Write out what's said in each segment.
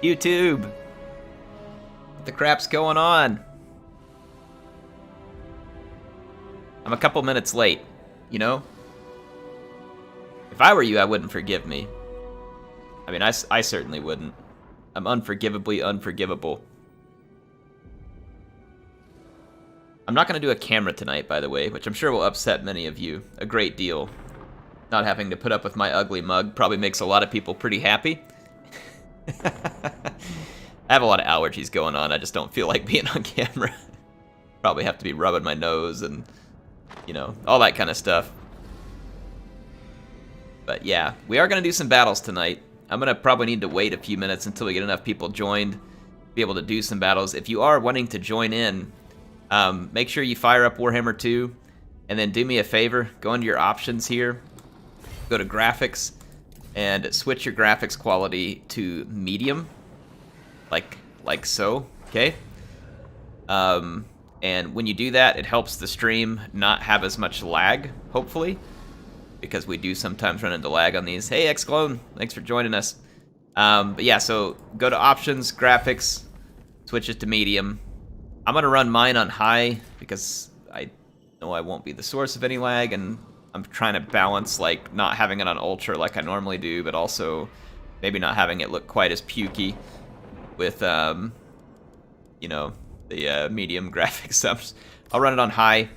YouTube! What the crap's going on? I'm a couple minutes late, you know? If I were you, I wouldn't forgive me. I mean, I certainly wouldn't. I'm unforgivably unforgivable. I'm not going to do a camera tonight, by the way, which I'm sure will upset many of you a great deal. Not having to put up with my ugly mug probably makes a lot of people pretty happy. I have a lot of allergies going on. I just don't feel like being on camera. Probably have to be rubbing my nose and, you know, all that kind of stuff. But yeah, we are going to do some battles tonight. I'm going to probably need to wait a few minutes until we get enough people joined to be able to do some battles. If you are wanting to join in, make sure you fire up Warhammer 2, and then do me a favor, go into your options here, go to graphics, and switch your graphics quality to medium, like so, okay? And when you do that, it helps the stream not have as much lag, hopefully, because we do sometimes run into lag on these. Hey, Xclone, thanks for joining us. But yeah, so go to options, graphics, switch it to medium. I'm gonna run mine on high because I know I won't be the source of any lag, and I'm trying to balance like not having it on ultra like I normally do, but also maybe not having it look quite as pukey with you know, the medium graphics. I'll run it on high.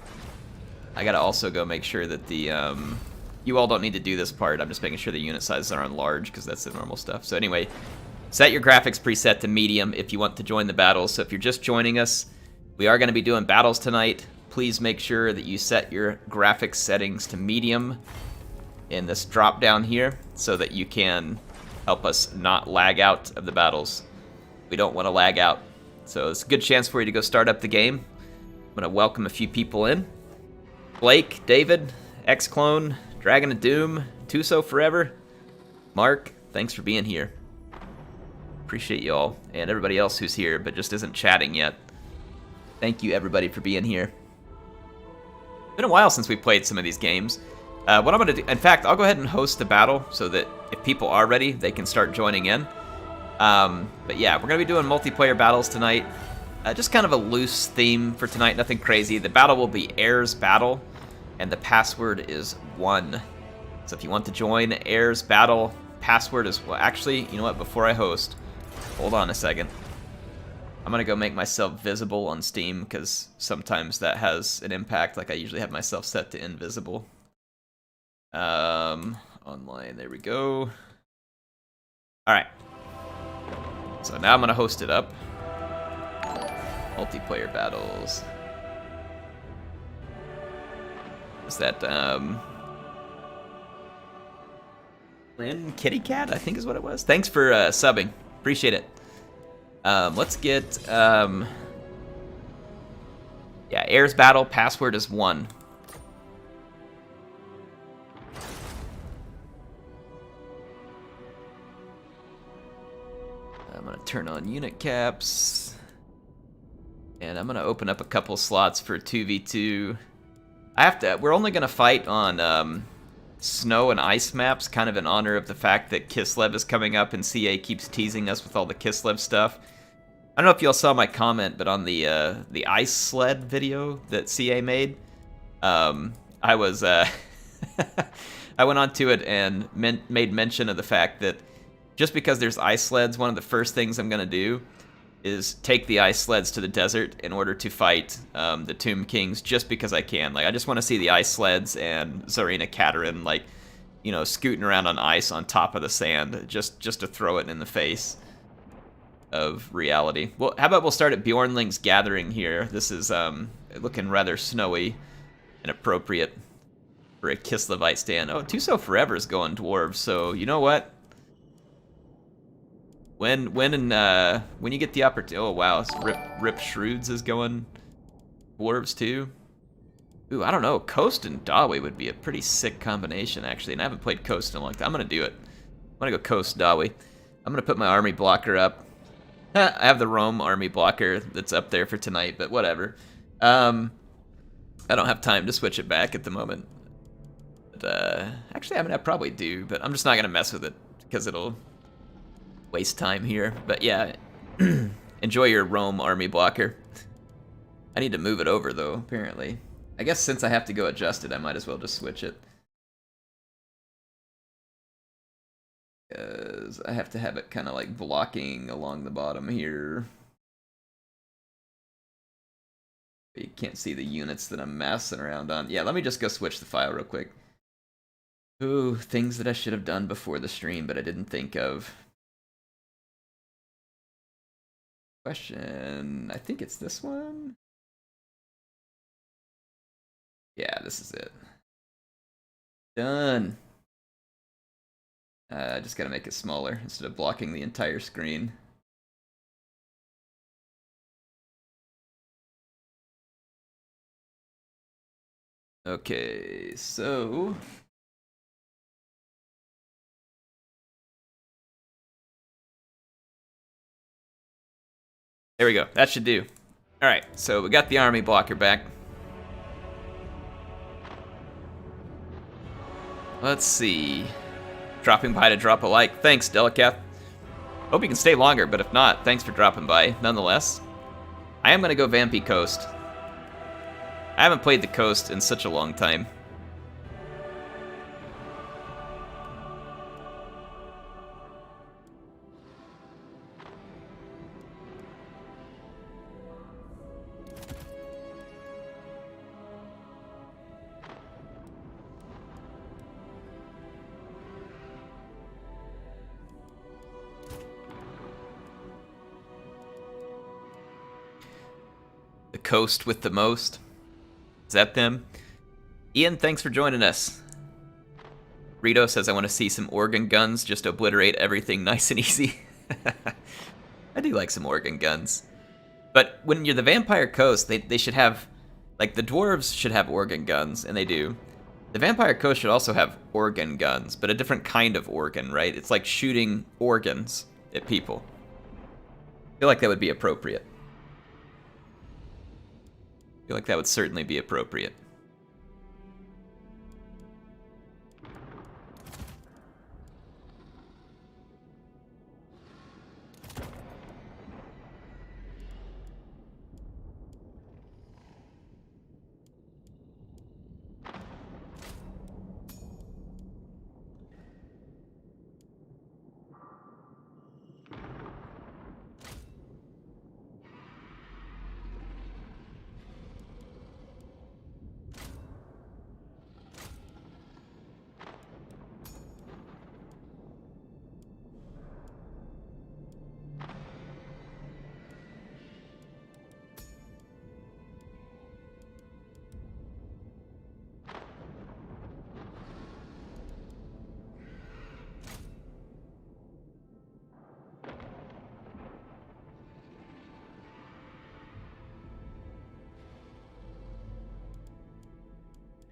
I gotta also go make sure that the you all don't need to do this part. I'm just making sure the unit sizes are on large because that's the normal stuff. So anyway, set your graphics preset to medium if you want to join the battles. So if you're just joining us, we are going to be doing battles tonight. Please make sure that you set your graphics settings to medium in this drop down here so that you can help us not lag out of the battles. We don't want to lag out. So it's a good chance for you to go start up the game. I'm going to welcome a few people in. Blake, David, Xclone, Dragon of Doom, Tuso Forever, Mark, thanks for being here. Appreciate you all, and everybody else who's here but just isn't chatting yet. Thank you, everybody, for being here. Been a while since we played some of these games. What I'm going to do, in fact, I'll go ahead and host the battle so that if people are ready, they can start joining in. But yeah, we're going to be doing multiplayer battles tonight. Just kind of a loose theme for tonight, nothing crazy. The battle will be Heirs Battle, and the password is 1. So if you want to join Heirs Battle, password is, well, actually, you know what, before I host, hold on a second. I'm going to go make myself visible on Steam, because sometimes that has an impact. Like, I usually have myself set to invisible. Online, there we go. Alright. So now I'm going to host it up. Multiplayer battles. Is that, Lynn Kitty Cat, I think is what it was. Thanks for subbing. Appreciate it. Let's get, yeah, Heirs Battle, password is 1. I'm gonna turn on unit caps. And I'm gonna open up a couple slots for 2v2. We're only gonna fight on, snow and ice maps, kind of in honor of the fact that Kislev is coming up and CA keeps teasing us with all the Kislev stuff. I don't know if y'all saw my comment, but on the ice sled video that CA made, I was I went onto it and made mention of the fact that just because there's ice sleds, one of the first things I'm gonna do is take the ice sleds to the desert in order to fight the Tomb Kings, just because I can. Like, I just want to see the ice sleds and Zarina Katerin, like, you know, scooting around on ice on top of the sand, just to throw it in the face of reality. Well, how about we'll start at Bjornling's Gathering here. This is looking rather snowy and appropriate for a Kislevite stand. Oh, Tuso Forever is going dwarves, so you know what? When you get the opportunity, oh wow, Rip Shrewds is going dwarves too. Ooh, I don't know. Coast and Dawi would be a pretty sick combination actually, and I haven't played Coast in a long time. I'm gonna do it. I'm gonna go Coast Dawi. I'm gonna put my army blocker up. I have the Rome army blocker that's up there for tonight, but whatever. I don't have time to switch it back at the moment. But actually, I mean, I probably do, but I'm just not gonna mess with it because it'll waste time here. But yeah, enjoy your Rome army blocker. I need to move it over, though, apparently. I guess since I have to go adjust it, I might as well just switch it. Because I have to have it kind of like blocking along the bottom here. You can't see the units that I'm messing around on. Yeah, let me just go switch the file real quick. Ooh, things that I should have done before the stream, but I didn't think of. Question, I think it's this one. Yeah, this is it. Done. I just gotta make it smaller instead of blocking the entire screen. Okay, so... there we go, that should do. Alright, so we got the army blocker back. Let's see. Dropping by to drop a like. Thanks, Delicath. Hope you can stay longer, but if not, thanks for dropping by, nonetheless. I am gonna go Vampy Coast. I haven't played the Coast in such a long time. The Coast with the most. Is that them? Ian, thanks for joining us. Rito says, I want to see some organ guns, just obliterate everything nice and easy. I do like some organ guns. But when you're the Vampire Coast, they should have... like, the dwarves should have organ guns, and they do. The Vampire Coast should also have organ guns, but a different kind of organ, right? It's like shooting organs at people. I feel like that would be appropriate. I feel like that would certainly be appropriate.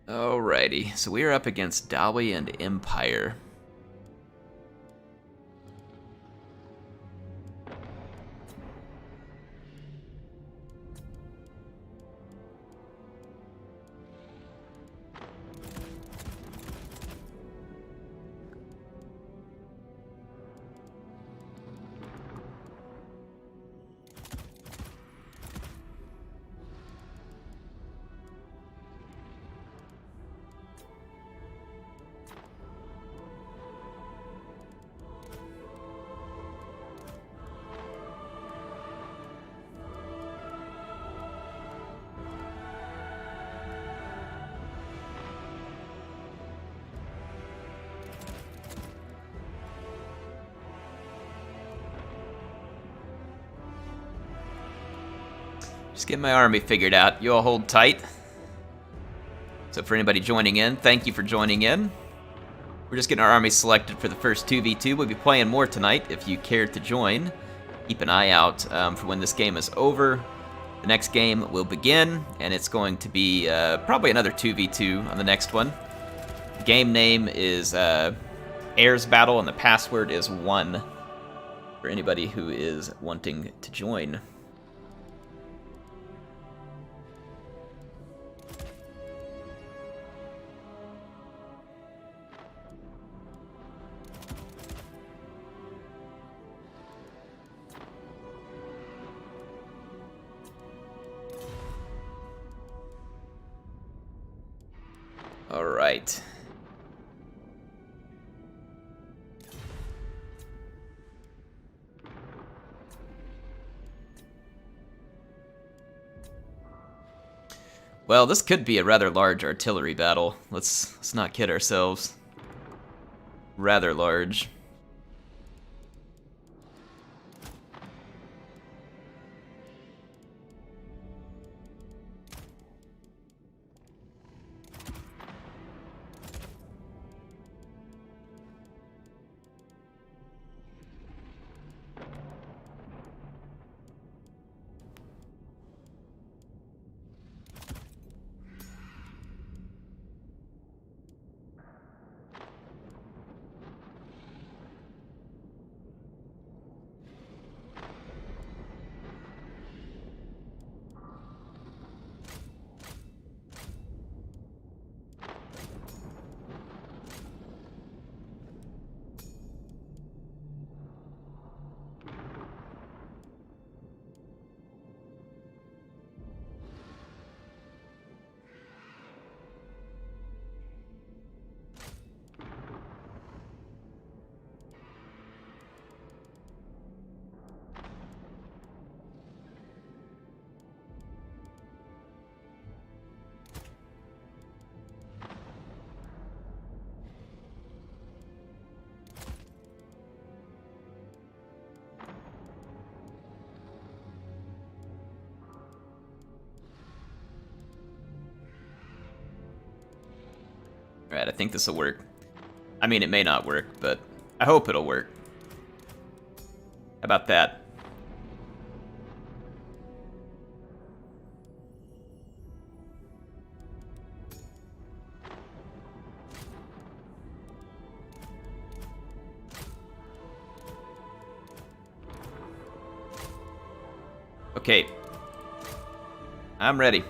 Alrighty, so we are up against Dawi and Empire. Just getting my army figured out. You all hold tight. So for anybody joining in, thank you for joining in. We're just getting our army selected for the first 2v2. We'll be playing more tonight if you care to join. Keep an eye out for when this game is over. The next game will begin, and it's going to be probably another 2v2 on the next one. The game name is Heirs Battle, and the password is 1 for anybody who is wanting to join. right. Well, this could be a rather large artillery battle. Let's not kid ourselves. Rather large. Alright, I think this will work. I mean, it may not work, but I hope it'll work. How about that? Okay. I'm ready.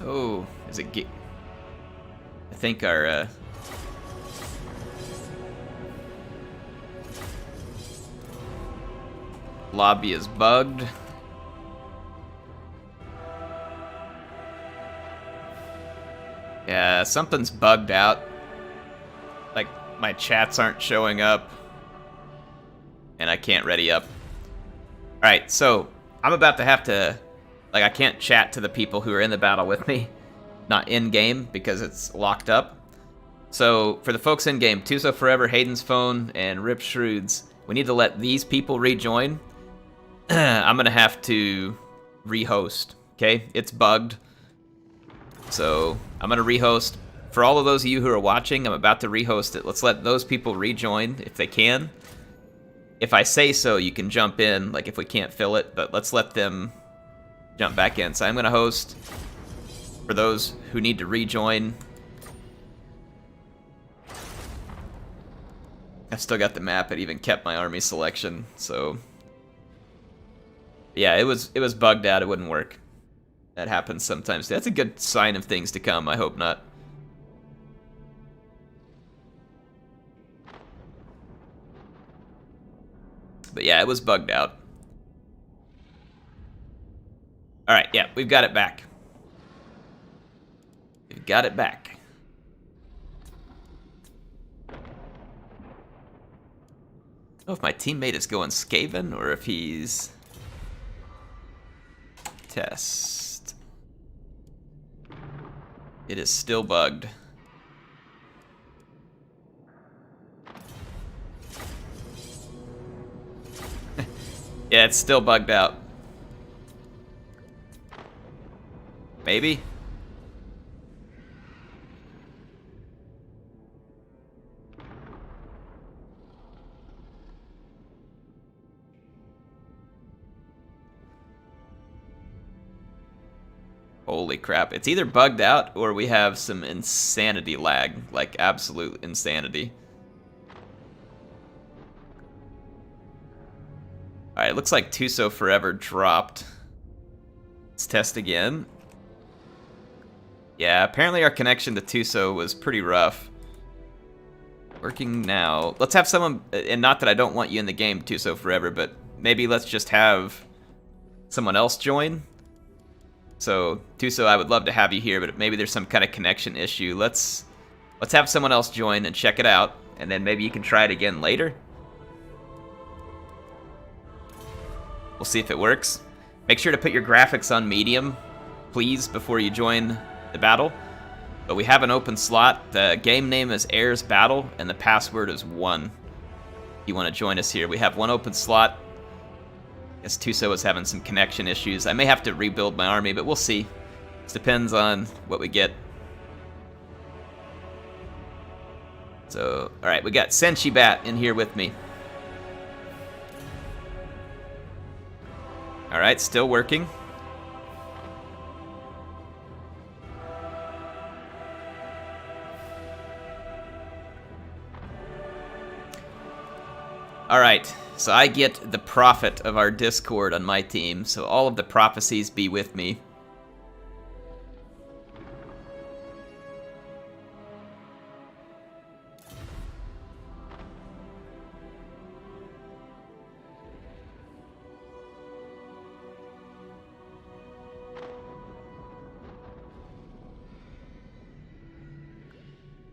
Oh, is it I think our lobby is bugged. Yeah, something's bugged out. Like, my chats aren't showing up. And I can't ready up. Alright, so I'm about to have to... Like, I can't chat to the people who are in the battle with me. Not in-game, because it's locked up. So, for the folks in-game, Tuso Forever, Hayden's Phone, and Rip Shroods, we need to let these people rejoin. I'm gonna have to rehost, okay? It's bugged. So, I'm gonna rehost. For all of those of you who are watching, I'm about to rehost it. Let's let those people rejoin, if they can. If I say so, you can jump in, like if we can't fill it, but let's let them jump back in. So I'm gonna host for those who need to rejoin. I've still got the map. It even kept my army selection. So yeah, it was bugged out. It wouldn't work. That happens sometimes. That's a good sign of things to come. I hope not. But yeah, it was bugged out. Alright, yeah, we've got it back. We've got it back. I don't know if my teammate is going Skaven or if he's... Test. It is still bugged. Yeah, it's still bugged out. Maybe? Holy crap. It's either bugged out or we have some insanity lag. Like, absolute insanity. Alright, it looks like Tuso Forever dropped. Let's test again. Yeah, apparently our connection to Tuso was pretty rough. Working now. Let's have someone, and not that I don't want you in the game, Tuso, forever, but maybe let's just have someone else join. So, Tuso, I would love to have you here, but maybe there's some kind of connection issue. Let's have someone else join and check it out, and then maybe you can try it again later. We'll see if it works. Make sure to put your graphics on medium, please, before you join the battle. But we have an open slot. The game name is Heirs Battle, and the password is 1. If you want to join us here, we have one open slot. I guess Tuso is having some connection issues. I may have to rebuild my army, but we'll see. It depends on what we get. So, alright, we got Senshi Bat in here with me. Alright, still working. Alright, so I get the prophet of our Discord on my team, so all of the prophecies be with me.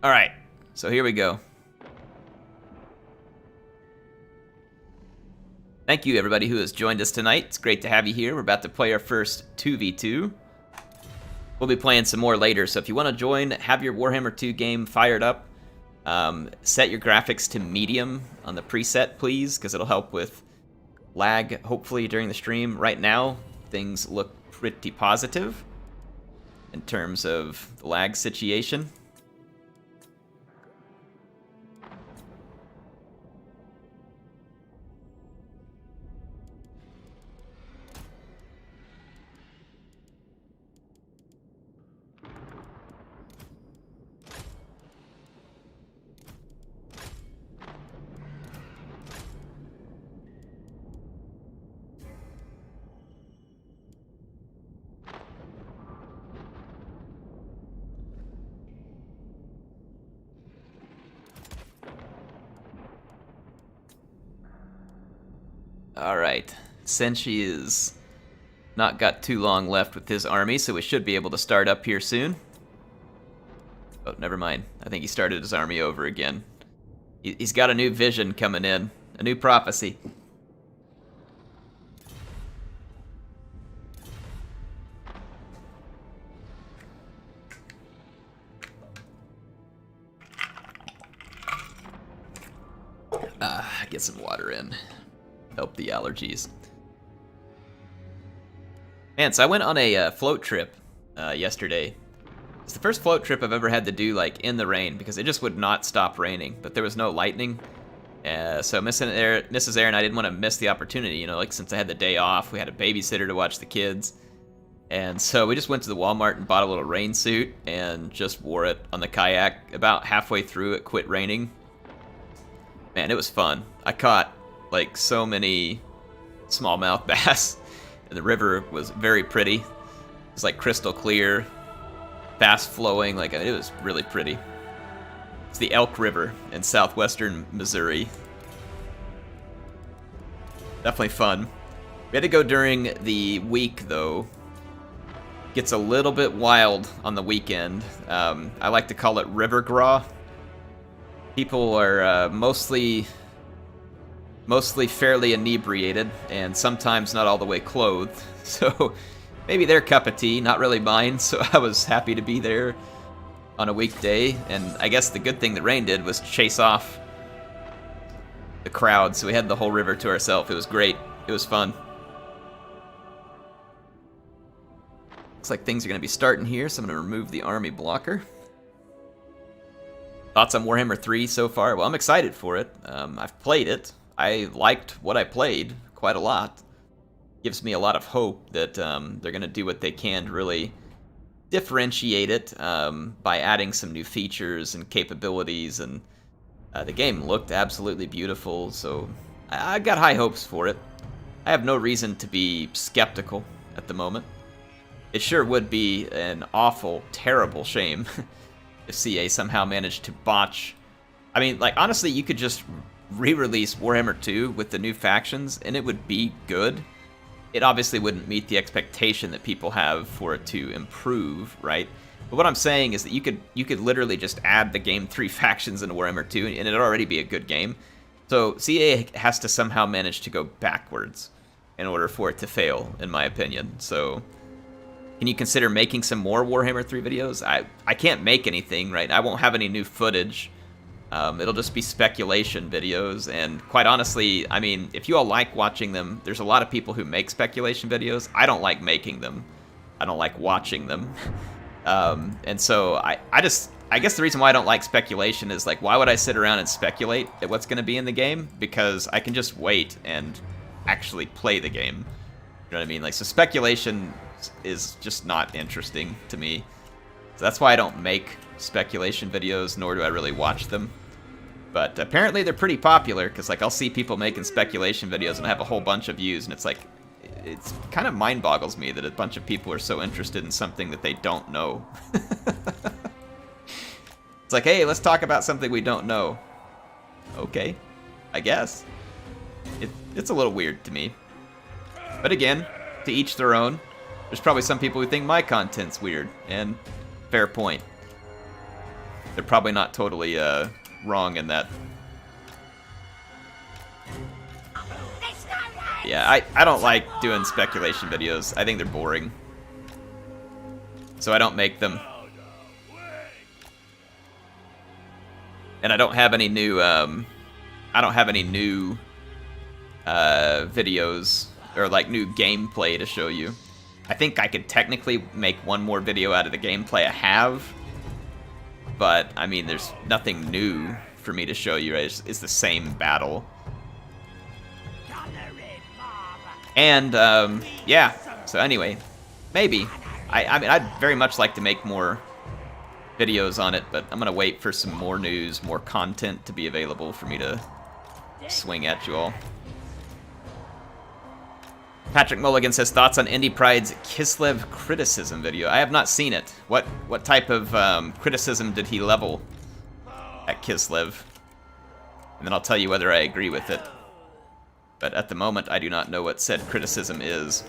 Alright, so here we go. Thank you, everybody who has joined us tonight. It's great to have you here. We're about to play our first 2v2. We'll be playing some more later, so if you want to join, have your Warhammer 2 game fired up. Set your graphics to medium on the preset, please, because it'll help with lag, hopefully, during the stream. Right now, things look pretty positive in terms of the lag situation. Alright, Senshi is not got too long left with his army, so we should be able to start up here soon. Oh, never mind. I think he started his army over again. He's got a new vision coming in, a new prophecy. Get some water in. Help the allergies. Man, so I went on a float trip yesterday. It's the first float trip I've ever had to do like in the rain because it just would not stop raining, but there was no lightning. So Mrs. Aaron, I didn't want to miss the opportunity, you know, like since I had the day off, we had a babysitter to watch the kids. And so we just went to the Walmart and bought a little rain suit and just wore it on the kayak. About halfway through, it quit raining. Man, it was fun. I caught like so many smallmouth bass, and the river was very pretty. It was like crystal clear, fast flowing, like it was really pretty. It's the Elk River in southwestern Missouri. Definitely fun. We had to go during the week though. Gets a little bit wild on the weekend. I like to call it river graw. People are mostly fairly inebriated, and sometimes not all the way clothed. So maybe their cup of tea, not really mine. So I was happy to be there on a weekday, and I guess the good thing that rain did was chase off the crowd. So we had the whole river to ourselves. It was great. It was fun. Looks like things are going to be starting here, so I'm going to remove the army blocker. Thoughts on Warhammer 3 so far? Well, I'm excited for it. I've played it. I liked what I played quite a lot. Gives me a lot of hope that they're going to do what they can to really differentiate it by adding some new features and capabilities. And the game looked absolutely beautiful, so I got high hopes for it. I have no reason to be skeptical at the moment. it sure would be an awful, terrible shame if CA somehow managed to botch. I mean, like, honestly, you could just re-release Warhammer 2 with the new factions, and it would be good. It obviously wouldn't meet the expectation that people have for it to improve, right? But what I'm saying is that you could literally just add the game 3 factions into Warhammer 2, and it'd already be a good game. So CA has to somehow manage to go backwards in order for it to fail, in my opinion. So can you consider making some more Warhammer 3 videos? I can't make anything, right? I won't have any new footage. It'll just be speculation videos, and quite honestly, I mean, if you all like watching them, there's a lot of people who make speculation videos. I don't like making them. I don't like watching them. And so I guess the reason why I don't like speculation is, like, why would I sit around and speculate at what's going to be in the game? Because I can just wait and actually play the game. You know what I mean? Like, so speculation is just not interesting to me. So that's why I don't make speculation videos, nor do I really watch them. But apparently they're pretty popular, because, like, I'll see people making speculation videos and have a whole bunch of views, and it's like, it's kind of mind boggles me that a bunch of people are so interested in something that they don't know. It's like, hey, let's talk about something we don't know. Okay, I guess. It's a little weird to me. But again, to each their own. There's probably some people who think my content's weird, and fair point. They're probably not totally wrong in that. Yeah, I don't like doing speculation videos. I think they're boring. So I don't make them. And I don't have any new videos or, like, new gameplay to show you. I think I could technically make one more video out of the gameplay I have, but I mean, there's nothing new for me to show you, right? It's the same battle. And yeah, so anyway, maybe. I mean, I'd very much like to make more videos on it, but I'm gonna wait for some more news, more content to be available for me to swing at you all. Patrick Mulligan says, thoughts on Indie Pride's Kislev criticism video. I have not seen it. What type of criticism did he level at Kislev? And then I'll tell you whether I agree with it. But at the moment, I do not know what said criticism is.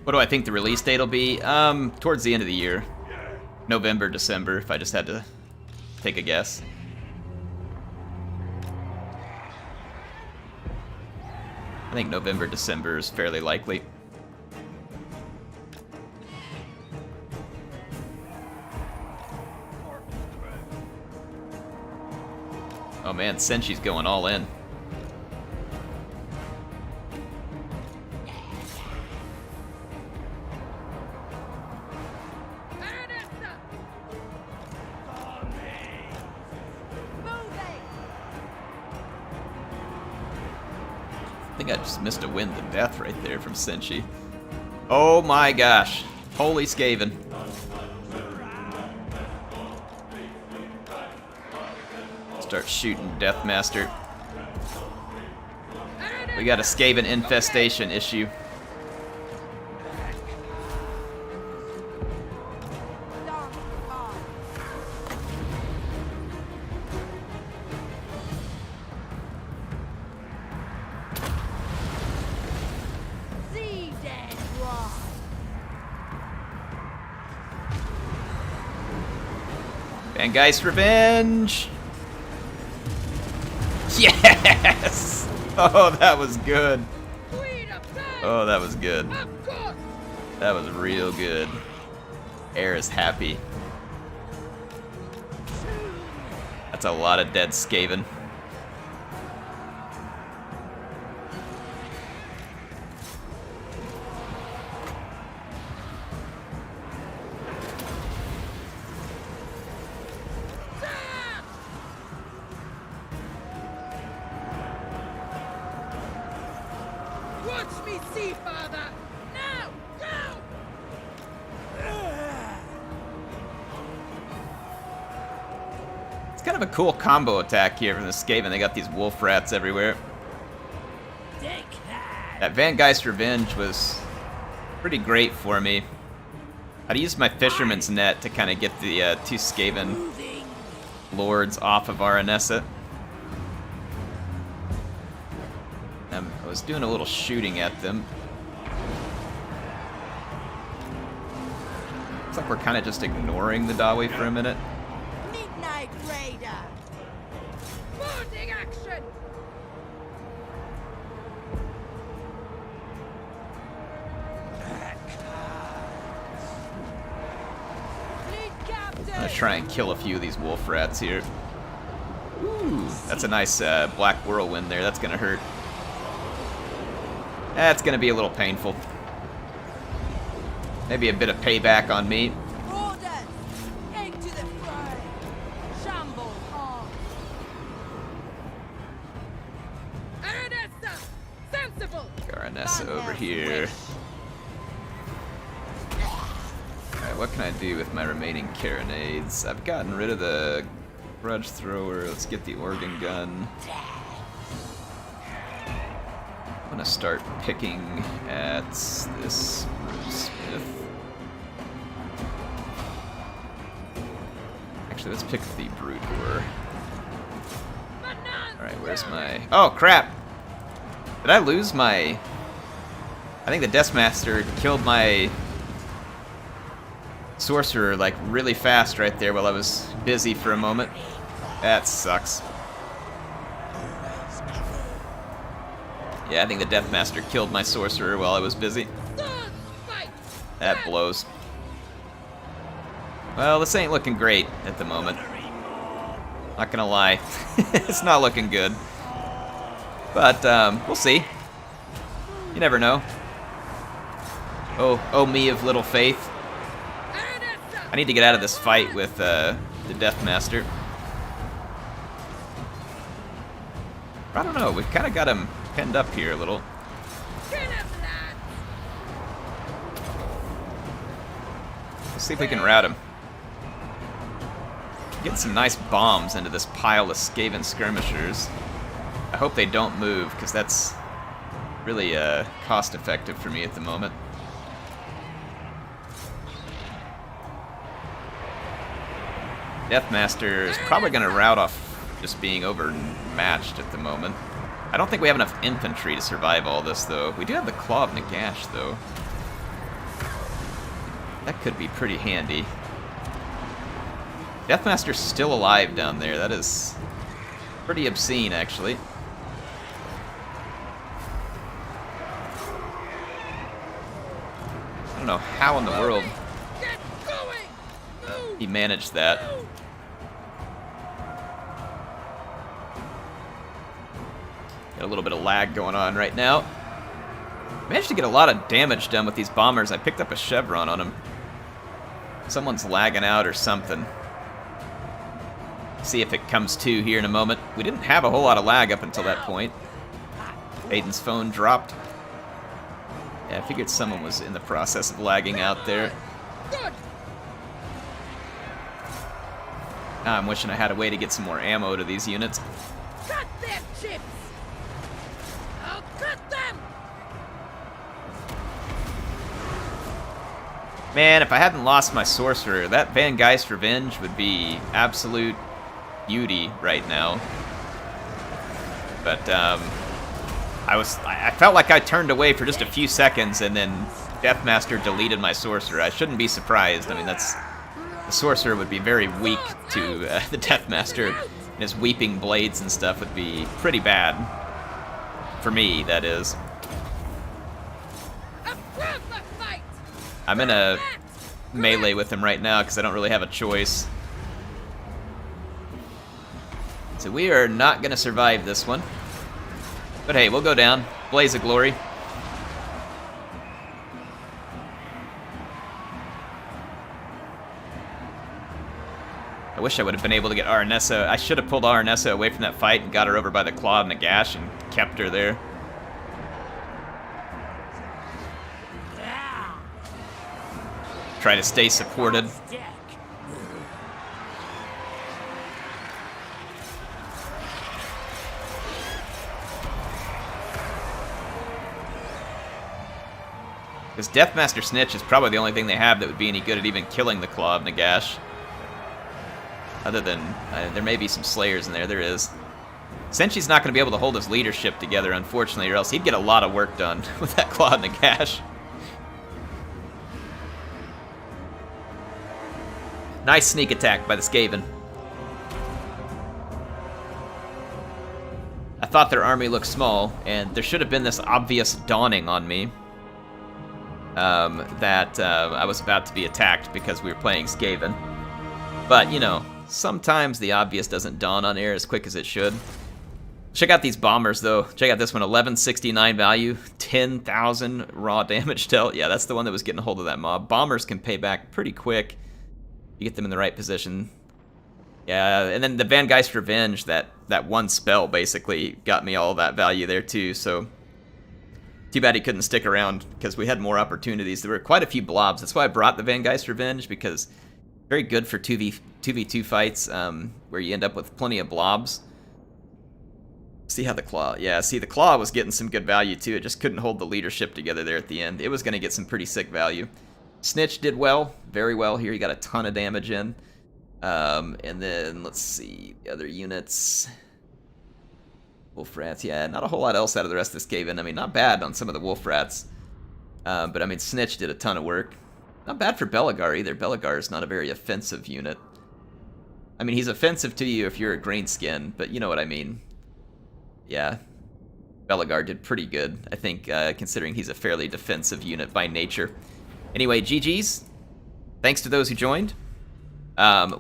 What do I think the release date will be? Towards the end of the year. November, December, if I just had to take a guess. I think November, December is fairly likely. Oh man, Senshi's going all in. I think I just missed a win to death right there from Senshi. Oh my gosh. Holy Skaven. Start shooting Deathmaster. We got a Skaven infestation issue. Vangeist Revenge! Yes! Oh, that was good. Oh, that was good. That was real good. Air is happy. That's a lot of dead Skaven. Watch me see, father! Now! Go! It's kind of a cool combo attack here from the Skaven. They got these wolf rats everywhere. That Van Geist Revenge was pretty great for me. I'd use my Fisherman's Net to kind of get the two Skaven lords off of Aranessa. I was doing a little shooting at them. Looks like we're kind of just ignoring the Dawi for a minute. Midnight Raider! Boarding action! I'm gonna try and kill a few of these wolf rats here. Ooh, that's a nice black whirlwind there. That's gonna hurt. That's gonna be a little painful. Maybe a bit of payback on me. Orders! Into the fray! Shamble on! Aranessa! Sensible! Aranessa over here. Alright, what can I do with my remaining carronades? I've gotten rid of the grudge thrower. Let's get the organ gun. I'm gonna start picking at this smith. Actually, let's pick the brood door. Alright, where's my... Oh, crap! Did I lose my... I think the Deathmaster killed my sorcerer like really fast right there while I was busy for a moment. That sucks. Yeah, I think the Deathmaster killed my sorcerer while I was busy. That blows. Well, this ain't looking great at the moment. Not gonna lie. It's not looking good. But, we'll see. You never know. Oh me of little faith. I need to get out of this fight with, the Deathmaster. I don't know, we've kind of got him pinned up here a little. Let's see if we can rout him. Getting some nice bombs into this pile of Skaven skirmishers. I hope they don't move, because that's really cost-effective for me at the moment. Deathmaster is probably going to rout off just being overmatched at the moment. I don't think we have enough infantry to survive all this, though. We do have the Claw of Nagash, though. That could be pretty handy. Deathmaster's still alive down there. That is pretty obscene, actually. I don't know how in the world he managed that. Got a little bit of lag going on right now. Managed to get a lot of damage done with these bombers. I picked up a chevron on them. Someone's lagging out or something. See if it comes to here in a moment. We didn't have a whole lot of lag up until that point. Aiden's phone dropped. Yeah, I figured someone was in the process of lagging out there. I'm wishing I had a way to get some more ammo to these units. Cut their chips! I'll cut them! Man, if I hadn't lost my sorcerer, that Van Geist Revenge would be absolute beauty right now. But I felt like I turned away for just a few seconds, and then Deathmaster deleted my sorcerer. I shouldn't be surprised. I mean, the sorcerer would be very weak to the Deathmaster, and his weeping blades and stuff would be pretty bad. For me, that is. I'm in a melee with him right now because I don't really have a choice. So we are not going to survive this one. But hey, we'll go down. Blaze of glory. I wish I would have been able to get Aranessa. I should have pulled Aranessa away from that fight and got her over by the Claw of Nagash and kept her there. try to stay supported. Because Deathmaster Snitch is probably the only thing they have that would be any good at even killing the Claw of Nagash. Other than, there may be some Slayers in there, there is. Senchi's not going to be able to hold his leadership together, unfortunately, or else he'd get a lot of work done with that Claw of Nagash. Nice sneak attack by the Skaven. I thought their army looked small, and there should have been this obvious dawning on me. That I was about to be attacked because we were playing Skaven. But, you know, sometimes the obvious doesn't dawn on air as quick as it should. Check out these bombers, though. Check out this one, 1169 value, 10,000 raw damage dealt. Yeah, that's the one that was getting a hold of that mob. Bombers can pay back pretty quick. You get them in the right position. Yeah, and then the Van Geist Revenge, that one spell basically got me all that value there, too, so... Too bad he couldn't stick around, because we had more opportunities. There were quite a few blobs. That's why I brought the Van Geist Revenge, because very good for 2v2 fights, where you end up with plenty of blobs. See how the Claw... Yeah, see, the Claw was getting some good value, too. It just couldn't hold the leadership together there at the end. It was going to get some pretty sick value. Snitch did well, very well here. He got a ton of damage in. And then, let's see, the other units... Wolf Rats, yeah, not a whole lot else out of the rest of this Skaven. I mean, not bad on some of the Wolf Rats. But, I mean, Snitch did a ton of work. Not bad for Belagar, either. Belagar is not a very offensive unit. I mean, he's offensive to you if you're a greenskin, but you know what I mean. Yeah. Belagar did pretty good, I think, considering he's a fairly defensive unit by nature. Anyway, GG's. Thanks to those who joined.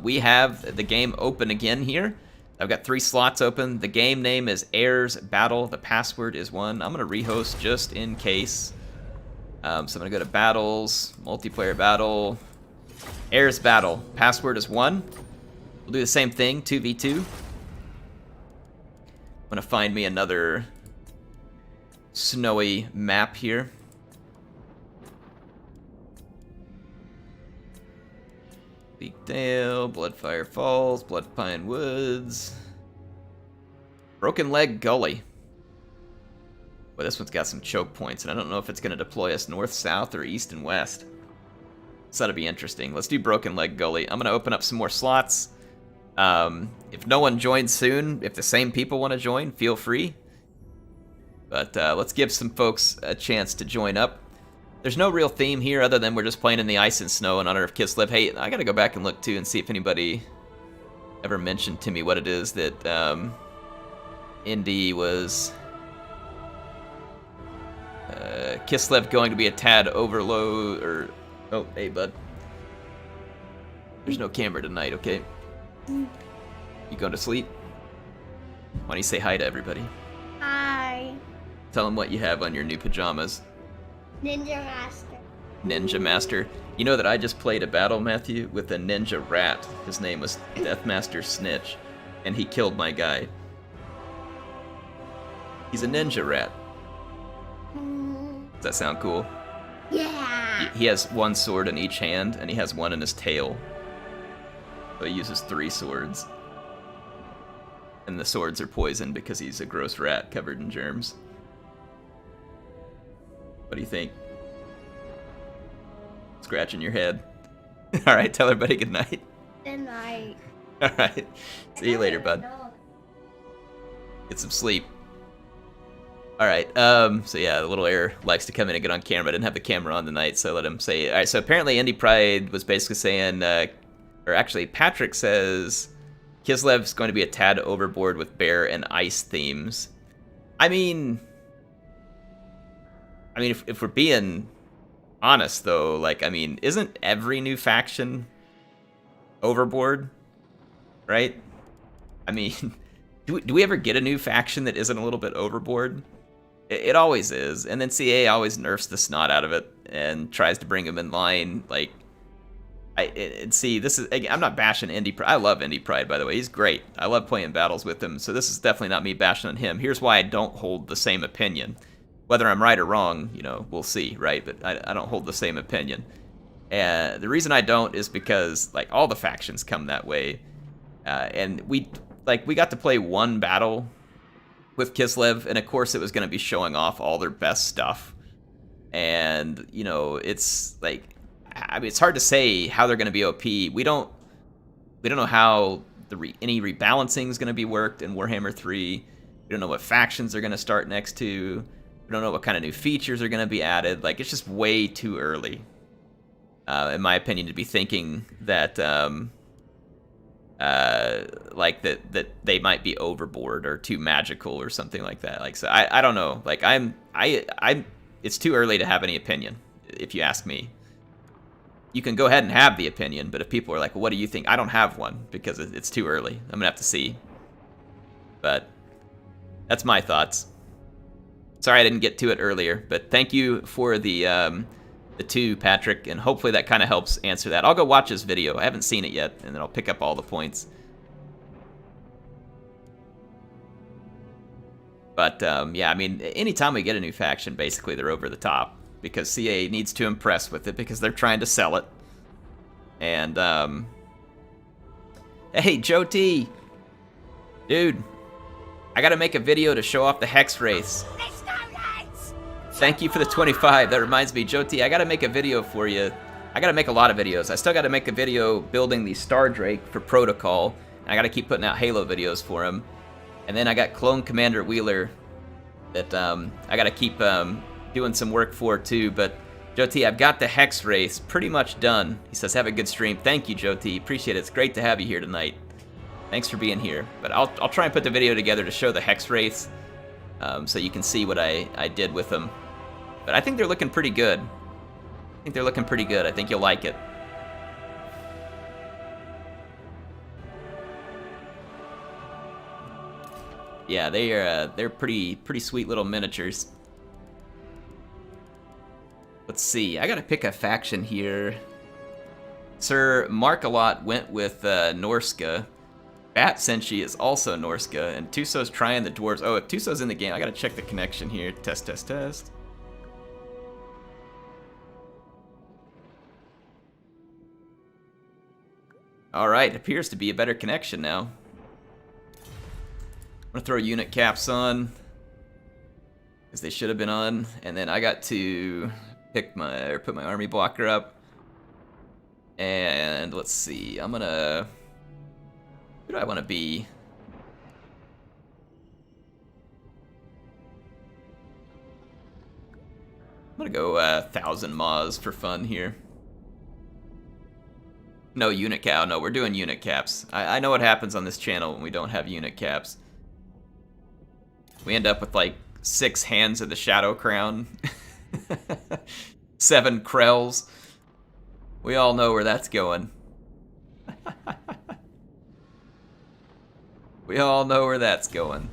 We have the game open again here. I've got 3 slots open. The game name is Heirs Battle. The password is 1. I'm going to rehost just in case. So I'm going to go to Battles, Multiplayer Battle, Heirs Battle. Password is 1. We'll do the same thing, 2v2. I'm going to find me another snowy map here. Beakdale, Bloodfire Falls, Bloodpine Woods, Broken Leg Gully. Well, this one's got some choke points, and I don't know if it's going to deploy us north, south, or east and west. So that'll be interesting. Let's do Broken Leg Gully. I'm going to open up some more slots. If no one joins soon, if the same people want to join, feel free. But let's give some folks a chance to join up. There's no real theme here other than we're just playing in the ice and snow in honor of Kislev. Hey, I gotta go back and look too and see if anybody ever mentioned to me what it is that Indy was Kislev going to be a tad overload or oh hey bud. There's no camera tonight, okay? You going to sleep? Why don't you say hi to everybody? Hi. Tell them what you have on your new pajamas. Ninja Master. Ninja Master. You know that I just played a battle, Matthew, with a ninja rat. His name was Deathmaster Snitch, and he killed my guy. He's a ninja rat. Does that sound cool? Yeah. He has 1 sword in each hand, and he has 1 in his tail. So he uses 3 swords. And the swords are poisoned because he's a gross rat covered in germs. What do you think? Scratching your head. Alright, tell everybody good night. Good night. Alright. See you later, bud. Get some sleep. Alright, so yeah, the little air likes to come in and get on camera. I didn't have the camera on tonight, so let him say it. Alright, so apparently Indie Pride was basically saying, or actually Patrick says, Kislev's going to be a tad overboard with bear and ice themes. I mean, if we're being honest, though, like, I mean, isn't every new faction overboard, right? I mean, do we ever get a new faction that isn't a little bit overboard? It always is, and then CA always nerfs the snot out of it and tries to bring them in line, like, see, this is, again, I'm not bashing Indie Pride. I love Indie Pride, by the way. He's great. I love playing battles with him, so this is definitely not me bashing on him. Here's why I don't hold the same opinion. Whether I'm right or wrong, you know, we'll see, right? But I don't hold the same opinion. And the reason I don't is because like all the factions come that way, and we got to play one battle with Kislev, and of course it was going to be showing off all their best stuff. And you know, it's like, I mean, it's hard to say how they're going to be OP. We don't know how any rebalancing is going to be worked in Warhammer 3. We don't know what factions are going to start next to. We don't know what kind of new features are going to be added. Like, it's just way too early, in my opinion, to be thinking that like that they might be overboard or too magical or something like that. Like, so I don't know. Like, it's too early to have any opinion, if you ask me. You can go ahead and have the opinion, but if people are like, well, what do you think? I don't have one because it's too early. I'm gonna have to see. But that's my thoughts. Sorry I didn't get to it earlier, but thank you for the 2, Patrick, and hopefully that kind of helps answer that. I'll go watch this video. I haven't seen it yet, and then I'll pick up all the points. But yeah, I mean, anytime we get a new faction, basically they're over the top, because CA needs to impress with it because they're trying to sell it. And hey, Joe T, dude, I gotta make a video to show off the Hex Wraiths. Thank you for the 25. That reminds me, Joe T, I gotta make a video for you. I gotta make a lot of videos. I still gotta make a video building the Star Drake for Protocol. And I gotta keep putting out Halo videos for him. And then I got Clone Commander Wheeler that I gotta keep doing some work for too. But Joe T, I've got the Hex Race pretty much done. He says, have a good stream. Thank you, Joe T. Appreciate it. It's great to have you here tonight. Thanks for being here. But I'll try and put the video together to show the Hex Race, so you can see what I did with them. But I think they're looking pretty good. I think you'll like it. Yeah, they're pretty sweet little miniatures. Let's see. I gotta pick a faction here. Sir Markalot went with Norska. Bat Senshi is also Norska, and Tuso's trying the dwarves. Oh, if Tuso's in the game, I gotta check the connection here. Test, test, test. All right, appears to be a better connection now. I'm gonna throw unit caps on, because they should have been on, and then I got to put my army blocker up. And let's see, who do I want to be? I'm gonna go 1,000 Maws for fun here. No unit cap. No, we're doing unit caps. I know what happens on this channel when we don't have unit caps. We end up with like 6 Hands of the Shadow Crown, 7 Krells. We all know where that's going. We all know where that's going.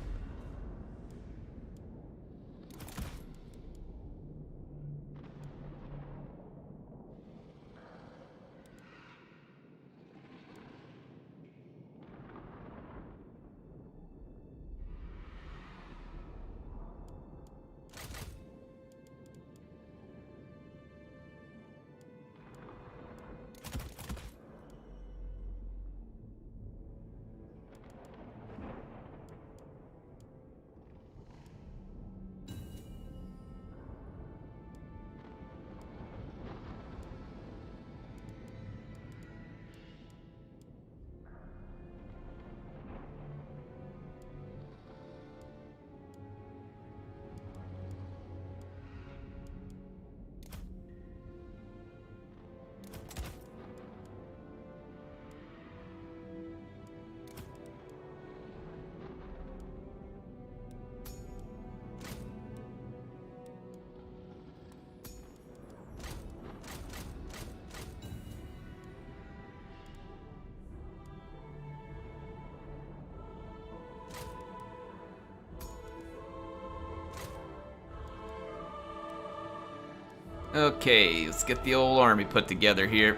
Okay, let's get the old army put together here.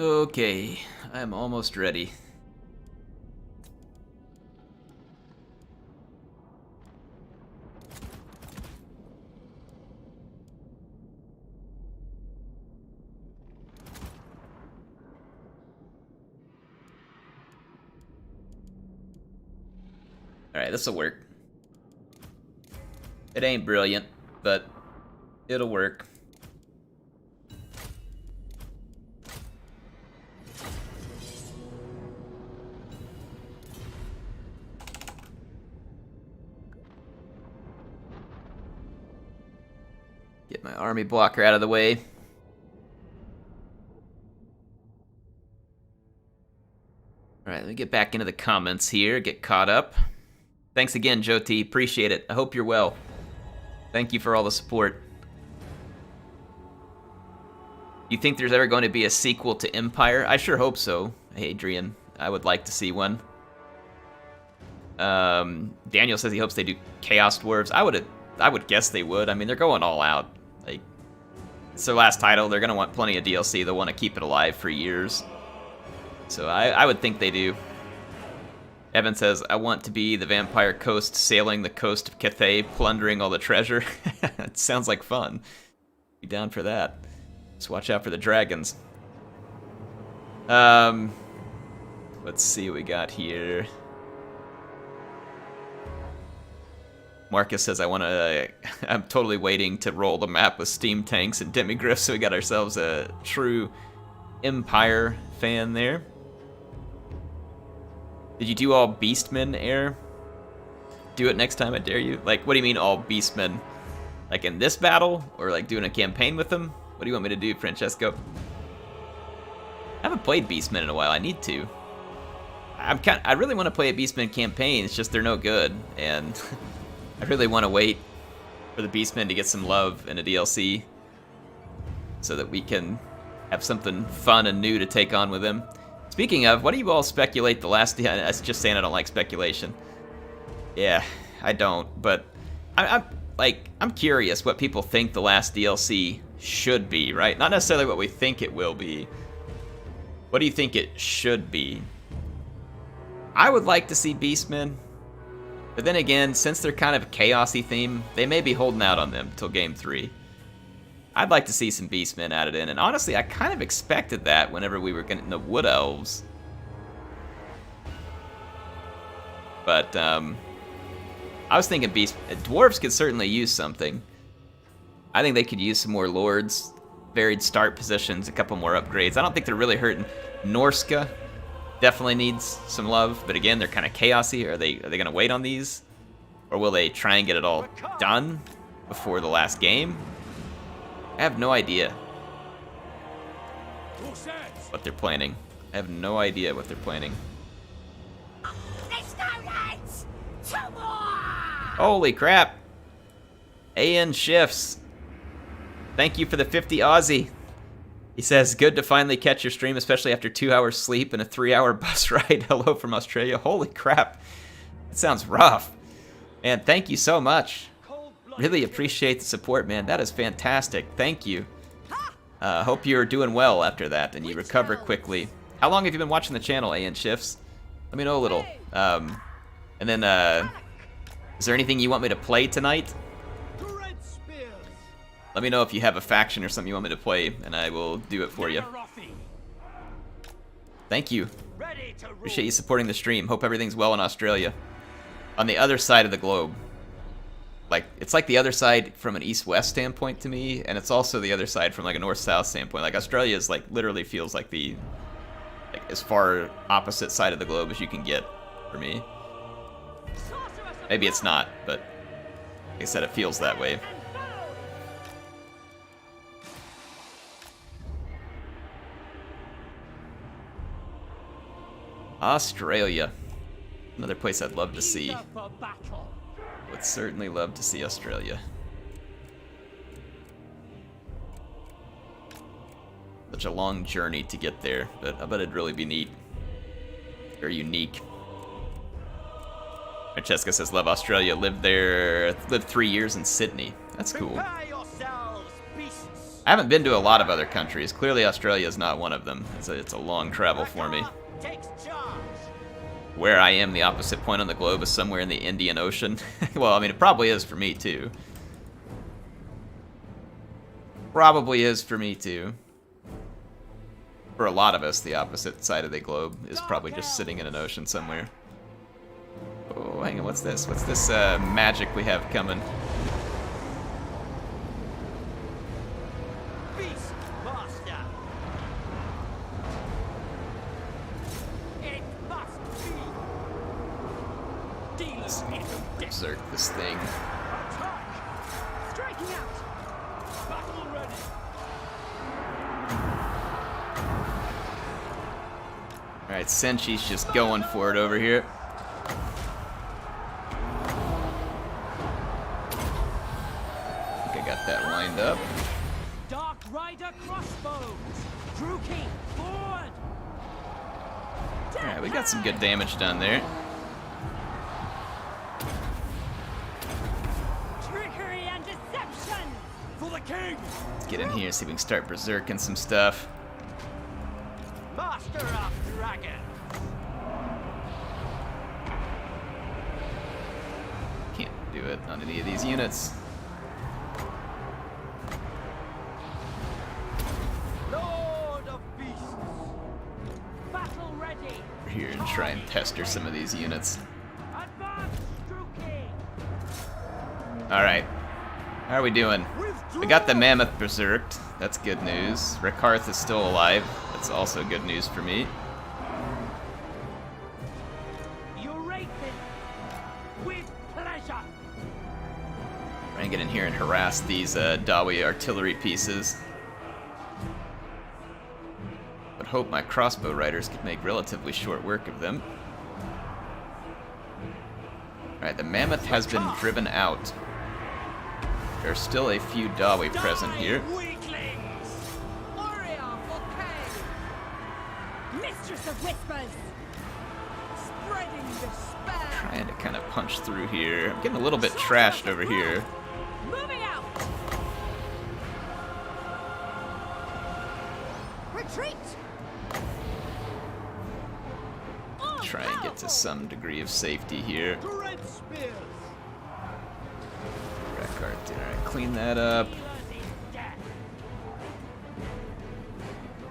Okay, I'm almost ready. Alright, this'll work. It ain't brilliant, but it'll work. Get my army blocker out of the way. Alright, let me get back into the comments here, get caught up. Thanks again, Joe T. Appreciate it. I hope you're well. Thank you for all the support. You think there's ever going to be a sequel to Empire? I sure hope so, Adrian. I would like to see one. Daniel says he hopes they do Chaos Dwarves. I would guess they would. I mean, they're going all out. Like, it's their last title. They're going to want plenty of DLC. They'll want to keep it alive for years. So I would think they do. Evan says, I want to be the Vampire Coast sailing the coast of Cathay, plundering all the treasure. It sounds like fun. Be down for that. Just watch out for the dragons. Let's see what we got here. Marcus says, I'm totally waiting to roll the map with steam tanks and demigriffs, so we got ourselves a true Empire fan there. Did you do all Beastmen, Air? Do it next time, I dare you. Like, what do you mean all Beastmen? Like in this battle? Or like doing a campaign with them? What do you want me to do, Francesco? I haven't played Beastmen in a while, I need to. I really want to play a Beastmen campaign, it's just they're no good. And I really want to wait for the Beastmen to get some love in a DLC. So that we can have something fun and new to take on with them. Speaking of, what do you all speculate the last... I was just saying I don't like speculation. Yeah, I don't, but I'm curious what people think the last DLC should be, right? Not necessarily what we think it will be. What do you think it should be? I would like to see Beastmen, but then again, since they're kind of a chaosy theme, they may be holding out on them till Game 3. I'd like to see some Beastmen added in, and honestly, I kind of expected that whenever we were getting the Wood Elves. But, I was thinking Dwarves could certainly use something. I think they could use some more Lords, varied start positions, a couple more upgrades. I don't think they're really hurting. Norska definitely needs some love, but again, they're kind of chaosy. Are they going to wait on these? Or will they try and get it all done before the last game? I have no idea what they're planning. I have no idea what they're planning. Let's go, lads! 2 more! Holy crap! AN Shifts. Thank you for the 50 Aussie. He says, good to finally catch your stream, especially after 2 hours sleep and a 3-hour bus ride. Hello from Australia. Holy crap. That sounds rough. Man, thank you so much. Really appreciate the support, man. That is fantastic. Thank you. Hope you're doing well after that and you recover quickly. How long have you been watching the channel, AN Shifts? Let me know a little. And then, is there anything you want me to play tonight? Let me know if you have a faction or something you want me to play, and I will do it for you. Thank you. Appreciate you supporting the stream. Hope everything's well in Australia. On the other side of the globe. Like, it's like the other side from an east-west standpoint to me, and it's also the other side from like a north-south standpoint. Like, Australia is like literally feels like the as far opposite side of the globe as you can get for me. Maybe it's not, but like I said, it feels that way. Australia. Another place I'd love to see. Would certainly love to see Australia. Such a long journey to get there, but I bet it'd really be neat. Very unique. Francesca says, love Australia, lived 3 years in Sydney. That's cool. Prepare yourselves, beasts. I haven't been to a lot of other countries. Clearly Australia is not one of them. It's a long travel for me. Where I am, the opposite point on the globe, is somewhere in the Indian Ocean. Well, I mean, it probably is for me, too. Probably is for me, too. For a lot of us, the opposite side of the globe is probably just sitting in an ocean somewhere. Oh, hang on, what's this? What's this magic we have coming? Beast Master. It must be. Let's need to berserk this thing. Attack. Striking out. Battle ready. Alright, Senchi's just going for it over here. I think I got that lined up. Dark Rider crossbows. Drew King forward. Alright, we got some good damage done there. Trickery and deception for the king. Let's get in here, see if we can start berserking some stuff. Master of Dragon. Can't do it on any of these units. Lord of Beasts. Battle ready. We're here and try and pester some of these units. Advance, Drew King. Alright. How are we doing? We got the Mammoth berserked. That's good news. Rikarth is still alive. That's also good news for me. You're rated with pleasure. Try and get in here and harass these Dawi artillery pieces. But hope my crossbow riders could make relatively short work of them. Alright, the Mammoth has been driven out. There are still a few Dawi present here. Weaklings. Warrior for Kay. Mistress of Whispers. Spreading despair. Trying to kind of punch through here. I'm getting a little bit trashed over here. Moving out. Retreat. Try and get to some degree of safety here. Red spears. Alright, clean that up.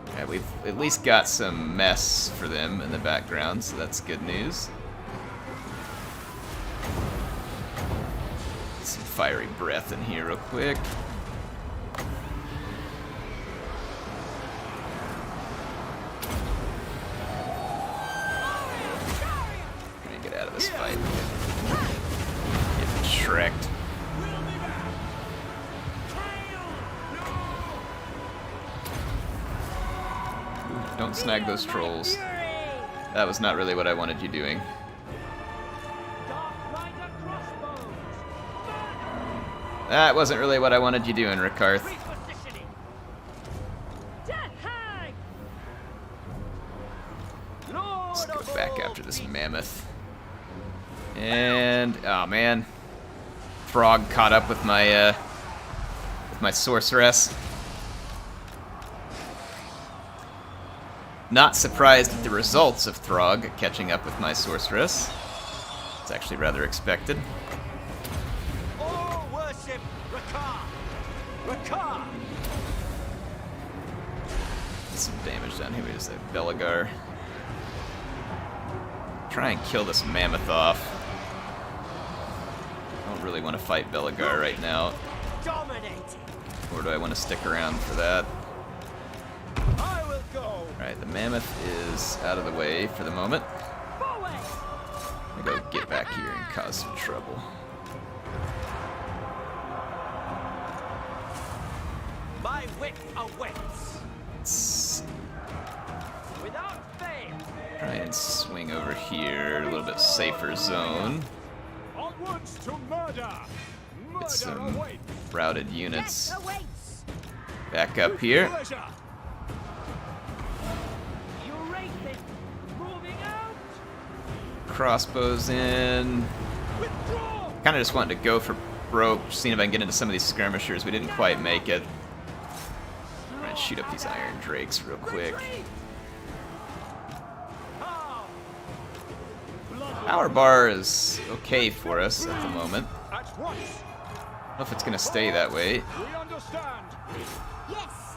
Yeah, we've at least got some mess for them in the background, so that's good news. Some fiery breath in here real quick. Trying to get out of this fight. Get shreked. Don't snag those trolls. That was not really what I wanted you doing. That wasn't really what I wanted you doing, Rikarth. Let's go back after this mammoth. And oh man, Frog caught up with my sorceress. Not surprised at the results of Throg catching up with my sorceress. It's actually rather expected. All worship Rakar. Rakar. Some damage down here. Where's that Belagar? Try and kill this mammoth off. I don't really want to fight Belagar right now. Dominating. Or do I want to stick around for that? I will go. Alright, the mammoth is out of the way for the moment. Forward. I'm gonna go get back here and cause some trouble. My wit awaits. Let's Without fail. try and swing over here, a little bit safer zone. Onwards to murder. Get some routed units Death awaits. back up here. Pleasure. You race it. Moving out. Crossbows in. Withdraw. Kind of just wanted to go for broke, seeing if I can get into some of these skirmishers. We didn't quite make it. and shoot up these iron drakes real quick. Power bar is okay for us at the moment. I don't know if it's gonna stay that way. We understand. Yes.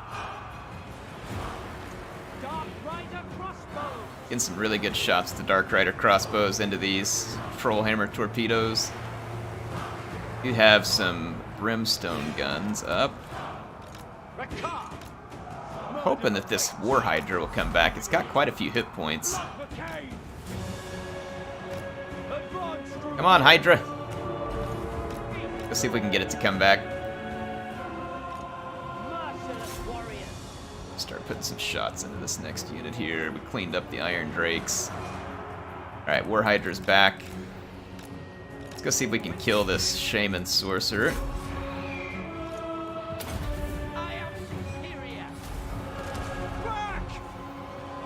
Dark Rider crossbow. Getting some really good shots with the Dark Rider crossbows into these Trollhammer torpedoes. You have some brimstone guns up. I'm hoping that this War Hydra will come back. It's got quite a few hit points. Come on, Hydra. Let's see if we can get it to come back. Start putting some shots into this next unit here. We cleaned up the Iron Drakes. Alright, War Hydra's back. Let's go see if we can kill this Shaman Sorcerer.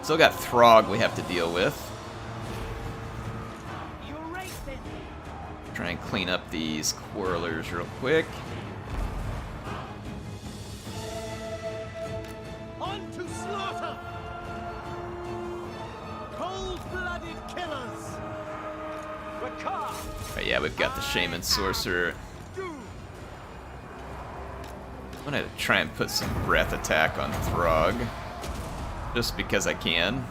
Still got Throg we have to deal with. Try and clean up these Quarrelers real quick. On to slaughter! Cold-blooded killers! Right, yeah, we've got the Shaman Sorcerer. I'm gonna try and put some breath attack on Throg. Just because I can.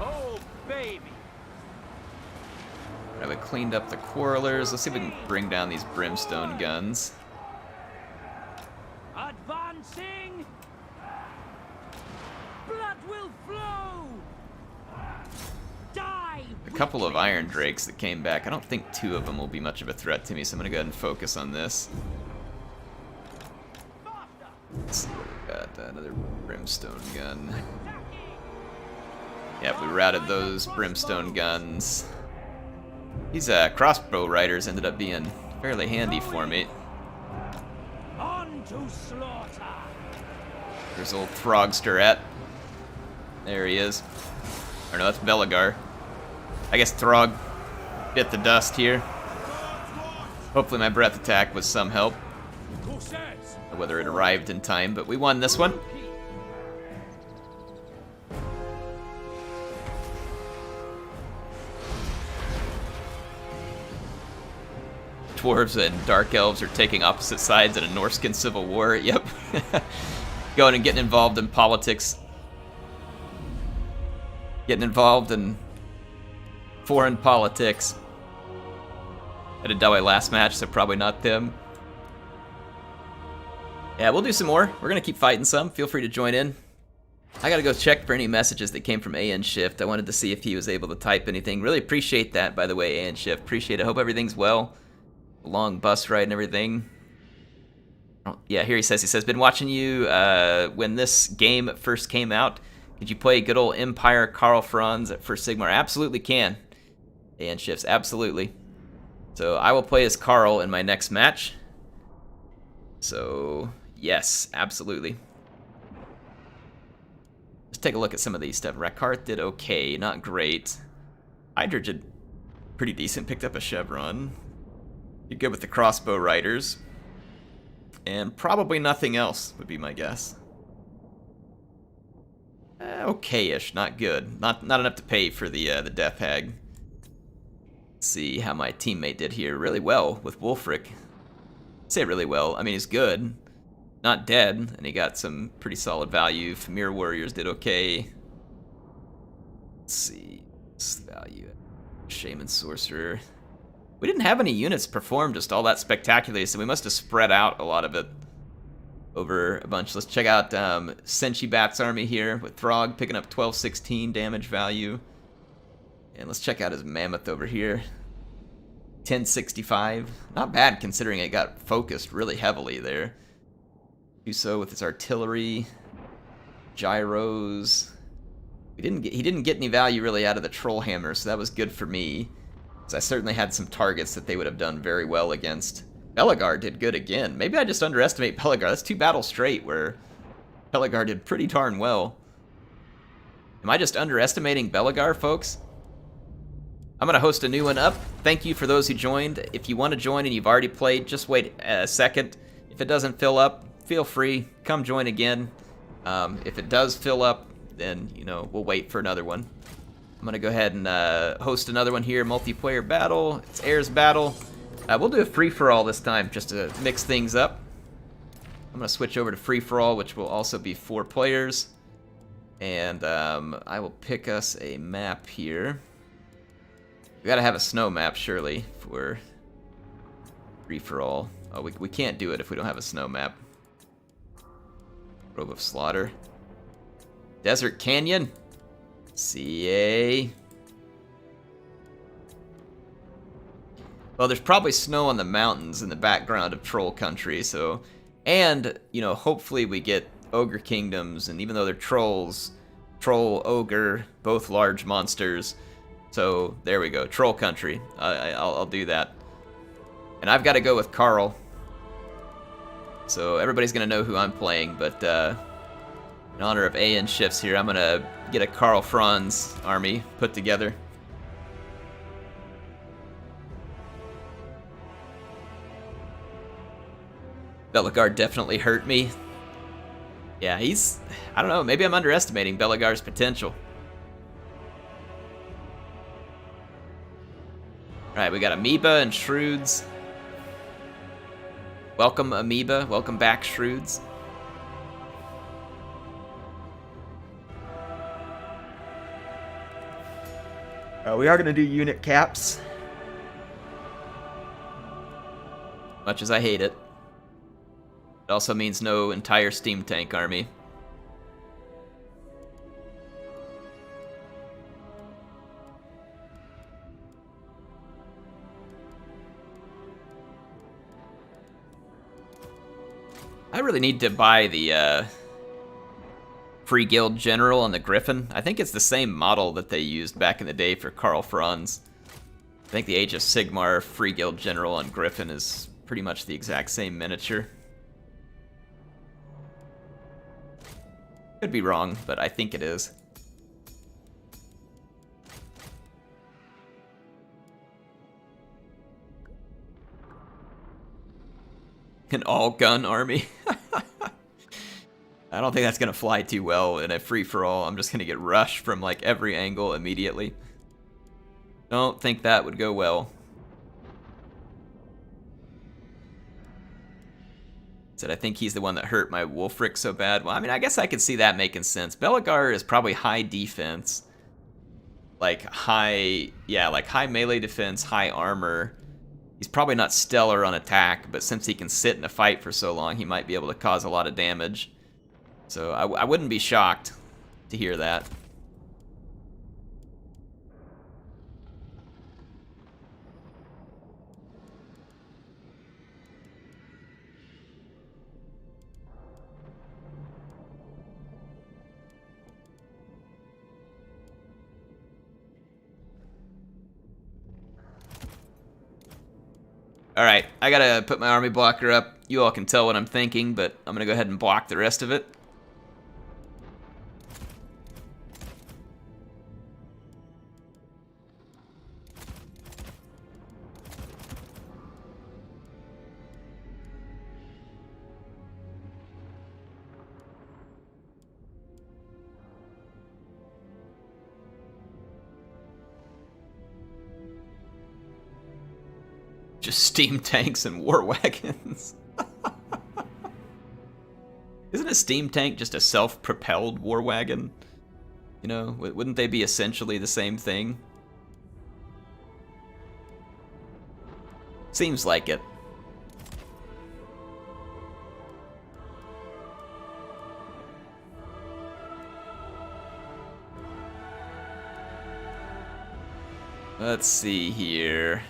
Oh, baby! Alright, we cleaned up the Quarrelers. Let's see if we can bring down these Brimstone guns. Advancing! Blood will flow! Die! A couple of Iron Drakes that came back. I don't think two of them will be much of a threat to me, so I'm gonna go ahead and focus on this. Let's see what we got. Another Brimstone gun. Yep, we routed those Brimstone guns. These crossbow riders ended up being fairly handy for me. On to slaughter! There's old Throgster at. There he is. Or no, that's Belagar. I guess Throg bit the dust here. Hopefully my breath attack was some help. Whether it arrived in time, but we won this one. Dwarves and Dark Elves are taking opposite sides in a Norscan civil war. Yep. Going and getting involved in politics. Getting involved in foreign politics. I did Dawei last match, so probably not them. Yeah, we'll do some more. We're going to keep fighting some. Feel free to join in. I got to go check for any messages that came from AN Shift. I wanted to see if he was able to type anything. Really appreciate that, by the way, AN Shift. Appreciate it. Hope everything's well. Long bus ride and everything. Oh, yeah, here he says, been watching you when this game first came out. Could you play good old Empire Karl Franz at First Sigmar? Absolutely can. AN Shifts, absolutely. So I will play as Karl in my next match. So, yes, absolutely. Let's take a look at some of these stuff. Rakarth did okay, not great. Hydra did pretty decent, picked up a Chevron. You're good with the crossbow riders. And probably nothing else would be my guess. Okay-ish, not good. Not enough to pay for the Death Hag. Let's see how my teammate did here. Really well with Wulfric. I'd say really well. I mean, he's good. Not dead, and he got some pretty solid value. Famir Warriors did okay. Let's see. What's the value? Shaman Sorcerer. We didn't have any units perform just all that spectacularly, so we must have spread out a lot of it over a bunch. Let's check out Senshi Bat's army here with Throg picking up 1216 damage value. And let's check out his Mammoth over here. 1065. Not bad considering it got focused really heavily there. Uso with his artillery. Gyros. He didn't get any value really out of the Trollhammer, so that was good for me. I certainly had some targets that they would have done very well against. Belagar did good again. Maybe I just underestimate Belagar. That's 2 battles straight where Belagar did pretty darn well. Am I just underestimating Belagar, folks? I'm going to host a new one up. Thank you for those who joined. If you want to join and you've already played, just wait a second. If it doesn't fill up, feel free. Come join again. If it does fill up, then, you know, we'll wait for another one. I'm going to go ahead and host another one here, multiplayer battle. It's Heirs battle. We'll do a free-for-all this time, just to mix things up. I'm going to switch over to free-for-all, which will also be 4 players. And I will pick us a map here. We got to have a snow map, surely, for free-for-all. Oh, we can't do it if we don't have a snow map. Grove of Slaughter. Desert Canyon. CA. Well, there's probably snow on the mountains in the background of Troll Country, so... And, you know, hopefully we get Ogre Kingdoms, and even though they're trolls, Troll, Ogre, both large monsters. So, there we go. Troll Country. I'll do that. And I've got to go with Carl. So, everybody's going to know who I'm playing, but in honor of AN Shifts here, I'm going to get a Karl Franz army put together. Bellegarde definitely hurt me. Yeah, he's... I don't know, maybe I'm underestimating Bellegarde's potential. Alright, we got Amoeba and Shrewds. Welcome, Amoeba. Welcome back, Shrewds. We are going to do unit caps. Much as I hate it. It also means no entire steam tank army. I really need to buy the Free Guild General on the Griffin. I think it's the same model that they used back in the day for Karl Franz. I think the Age of Sigmar Free Guild General on Griffin is pretty much the exact same miniature. Could be wrong, but I think it is. An all-gun army? I don't think that's going to fly too well in a free-for-all. I'm just going to get rushed from like every angle immediately. Don't think that would go well. Said I think he's the one that hurt my Wolfric so bad. Well, I mean, I guess I could see that making sense. Bellegarde is probably high defense. Like high melee defense, high armor. He's probably not stellar on attack, but since he can sit in a fight for so long, he might be able to cause a lot of damage. So I wouldn't be shocked to hear that. Alright, I gotta put my army blocker up. You all can tell what I'm thinking, but I'm gonna go ahead and block the rest of it. Just steam tanks and war wagons. Isn't a steam tank just a self-propelled war wagon? You know, wouldn't they be essentially the same thing? Seems like it. Let's see here.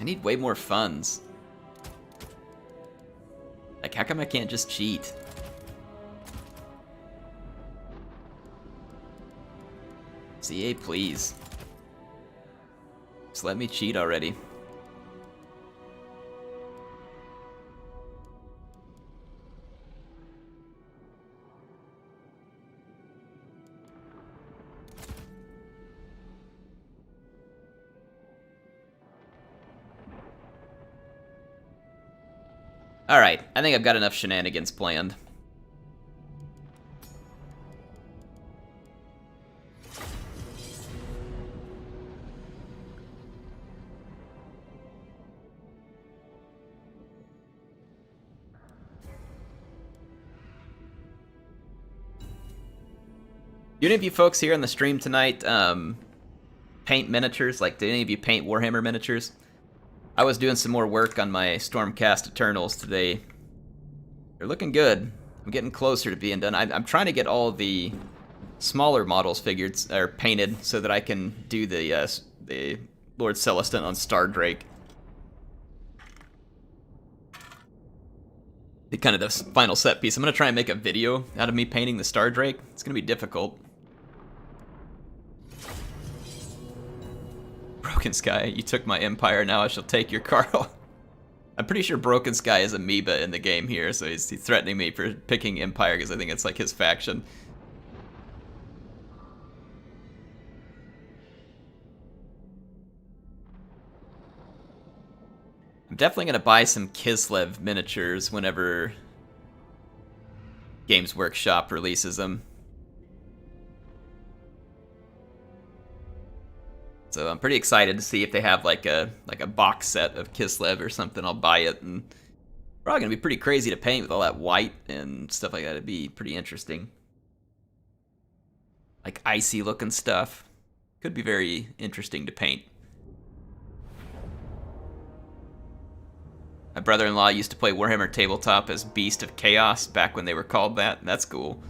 I need way more funds. Like, how come I can't just cheat? CA, please. Just let me cheat already. Alright, I think I've got enough shenanigans planned. Do any of you folks here on the stream tonight paint miniatures? Like, did any of you paint Warhammer miniatures? I was doing some more work on my Stormcast Eternals today. They're looking good. I'm getting closer to being done. I'm trying to get all the smaller models figured or painted so that I can do the Lord Celestin on Star Drake. The kind of the final set piece. I'm gonna try and make a video out of me painting the Star Drake. It's gonna be difficult. Broken Sky, you took my empire, now I shall take your Carl. I'm pretty sure Broken Sky is Amoeba in the game here, so he's threatening me for picking empire because I think it's like his faction. I'm definitely going to buy some Kislev miniatures whenever Games Workshop releases them. So I'm pretty excited to see if they have like a box set of Kislev or something. I'll buy it, and probably gonna be pretty crazy to paint with all that white and stuff like that. It'd be pretty interesting. Like icy looking stuff. Could be very interesting to paint. My brother-in-law used to play Warhammer Tabletop as Beast of Chaos back when they were called that. That's cool.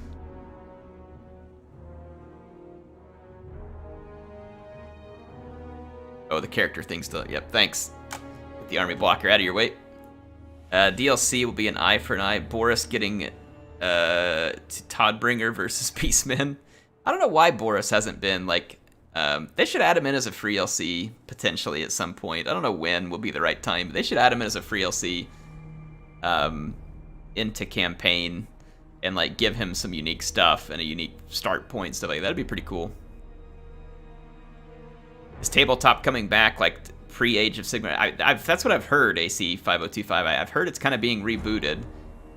Oh, the character thing still. Yep, thanks. Get the army blocker out of your way. DLC will be an eye for an eye. Boris getting Toddbringer versus Peaceman. I don't know why Boris hasn't been like. They should add him in as a free LC potentially at some point. I don't know when will be the right time, but they should add him in as a free LC into campaign and like give him some unique stuff and a unique start point, stuff like that. That'd be pretty cool. Is Tabletop coming back like pre-Age of Sigmar? That's what I've heard, AC 5025. I've heard it's kind of being rebooted,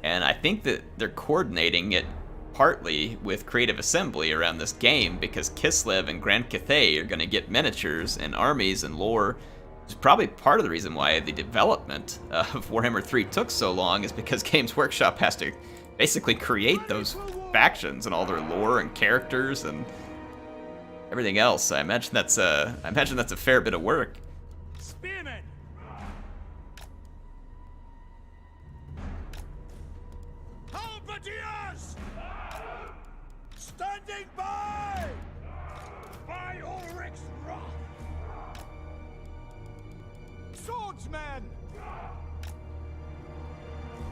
and I think that they're coordinating it partly with Creative Assembly around this game because Kislev and Grand Cathay are going to get miniatures and armies and lore. It's probably part of the reason why the development of Warhammer 3 took so long is because Games Workshop has to basically create those factions and all their lore and characters and everything else. I imagine that's a fair bit of work. Spearmen! Halberdiers! Standing by! By Ulrich's wrath! Swordsmen!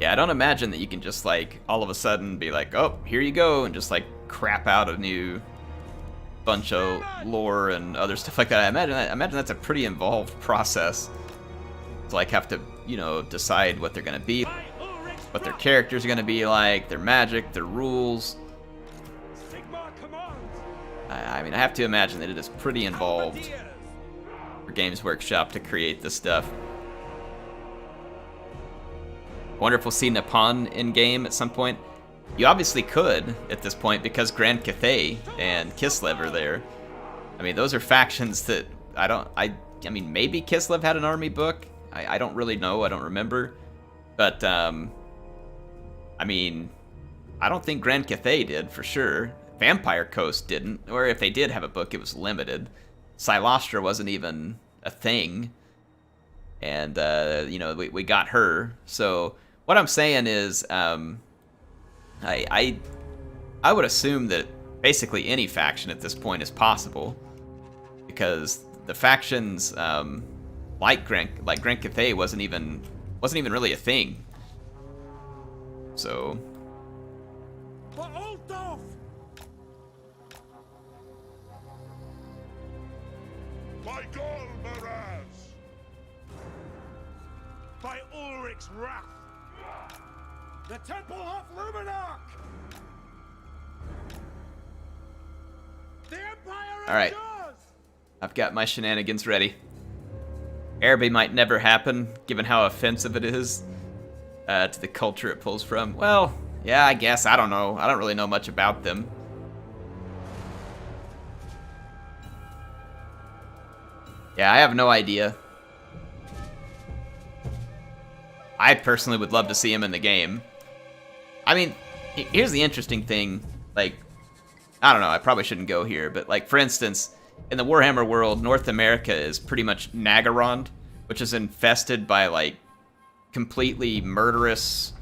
Yeah, I don't imagine that you can just like all of a sudden be like, oh, here you go, and just like crap out a new bunch of lore and other stuff like that. I imagine that's a pretty involved process to like have to, you know, decide what they're gonna be, what their characters are gonna be like, their magic, their rules. I mean, I have to imagine that it is pretty involved for Games Workshop to create this stuff. I wonder if we'll see Nippon in game at some point. You obviously could at this point because Grand Cathay and Kislev are there. I mean, those are factions that I mean, maybe Kislev had an army book. I don't really know. I don't remember. But, I mean, I don't think Grand Cathay did for sure. Vampire Coast didn't. Or if they did have a book, it was limited. Silostra wasn't even a thing. And, you know, we got her. So what I'm saying is, I would assume that basically any faction at this point is possible because the factions like Grand Cathay wasn't even really a thing. So For Ulfdorf! By Gol Maraz! By Ulrich's wrath! The Temple of Luminarch! The Empire All right. endures! I've got my shenanigans ready. Araby might never happen, given how offensive it is to the culture it pulls from. Well, yeah, I guess. I don't know. I don't really know much about them. Yeah, I have no idea. I personally would love to see him in the game. I mean, here's the interesting thing. Like, I don't know, I probably shouldn't go here, but like, for instance, in the Warhammer world, North America is pretty much Nagarond, which is infested by like completely murderous,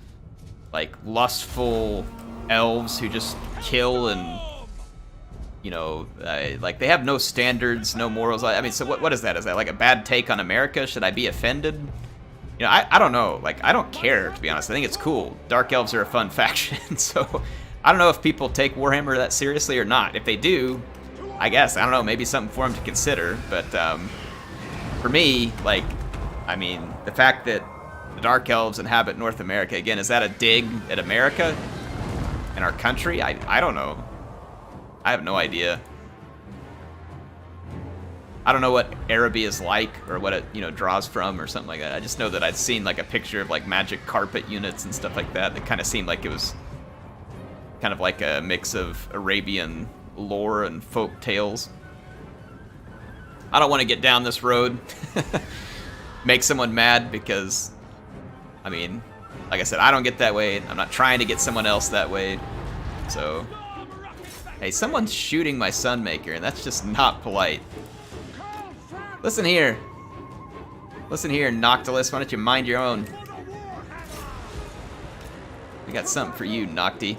like lustful elves who just kill and, you know, like they have no standards, no morals. I mean, so what is that? Is that like a bad take on America? Should I be offended? You know, I don't know. Like, I don't care, to be honest. I think it's cool. Dark Elves are a fun faction, so I don't know if people take Warhammer that seriously or not. If they do, I guess, I don't know, maybe something for them to consider. But for me, like, I mean, the fact that the Dark Elves inhabit North America, again, is that a dig at America and our country? I don't know. I have no idea. I don't know what Araby is like or what it, you know, draws from or something like that. I just know that I'd seen like a picture of like magic carpet units and stuff like that. That kind of seemed like it was kind of like a mix of Arabian lore and folk tales. I don't want to get down this road, make someone mad because, I mean, like I said, I don't get that way. I'm not trying to get someone else that way. So, hey, someone's shooting my Sunmaker, and that's just not polite. Listen here. Listen here, Noctilus. Why don't you mind your own? We got something for you, Nocti.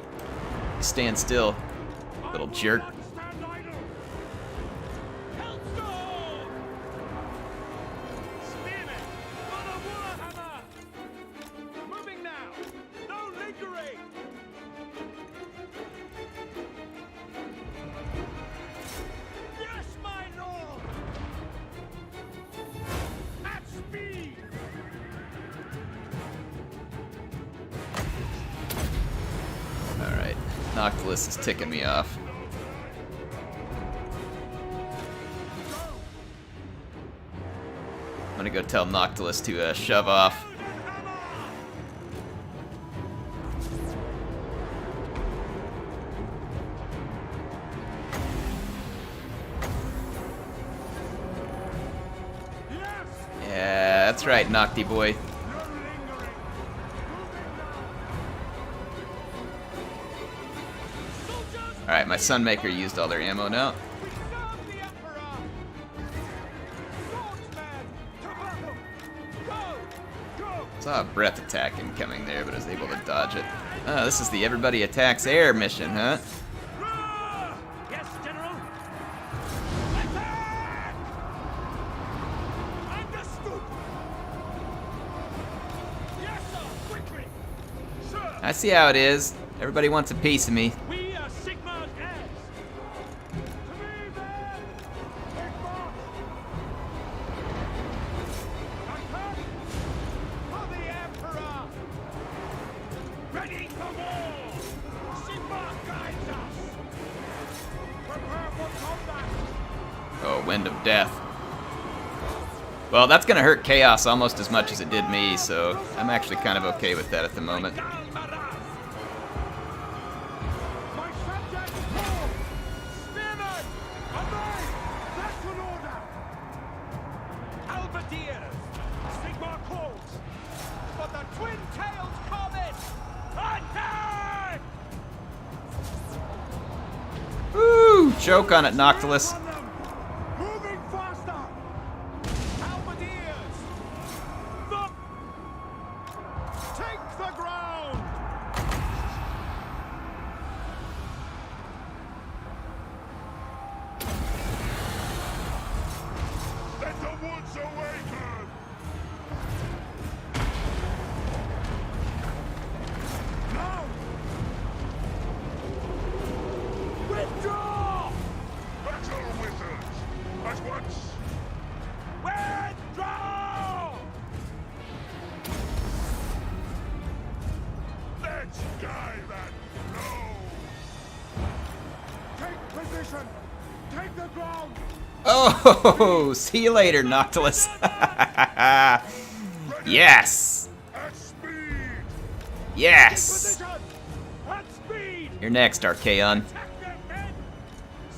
Stand still, little jerk. Moving now! No lingering! Yes, my lord! At speed! Alright, Noctilus is ticking me off. I'm gonna go tell Noctilus to shove off. Yeah, that's right, Nocti boy. Alright, my Sunmaker used all their ammo now. Saw a breath attack incoming there, but I was able to dodge it. Oh, this is the everybody attacks air mission, huh? Yes, General. Understood. Yes, sir. Quickly. Sir. I see how it is. Everybody wants a piece of me. We are Sigmar's heirs. To me, then. Take march. Attack for the Emperor. Ready for war. Sigmar guides us. Prepare for combat. Oh, Wind of Death. Well, that's gonna hurt Chaos almost as much as it did me, so I'm actually kind of okay with that at the moment. My subjects fall! Spearmen! Obey! That's an order! Halberdiers! Sigmar calls! For the twin-tailed comet! Attack! Woo! Choke on it, Noctilus. On them! Moving faster! Halberdiers! Take the ground! Let the woods awaken! Take the ground. Oh, see you later, Noctilus. Yes. At speed. Yes. Position. At speed. You're next, Archaon. Attack them, men.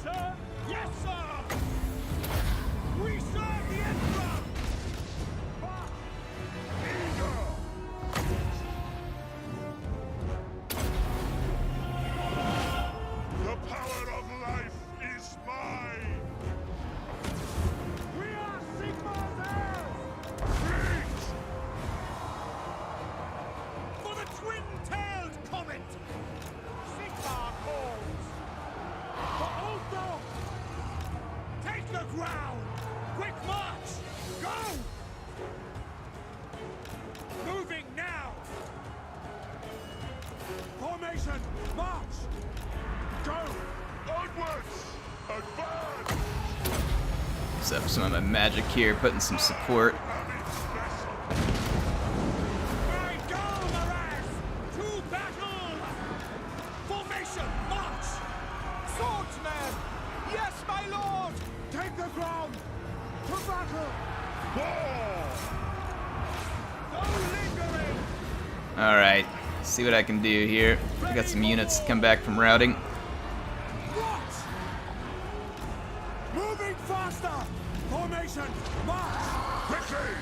Sir. Yes, sir. We serve the Emperor. The power of life is mine. We are Sigmar's heirs. Preach. For the twin-tailed comet. Sigmar calls. For Ultho. Take the ground. Quick march. Go. Moving now. Formation. March. Go. Onwards. Advance. Set up some of my magic here, putting some support. Having special. My go, Maraz. To battle. Formation. March. Swordsman. Yes, my lord. Take the ground. To battle. War. No lingering. All right, see what I can do here. I got some units come back from routing. What? Moving faster. Formation. March. Quickly.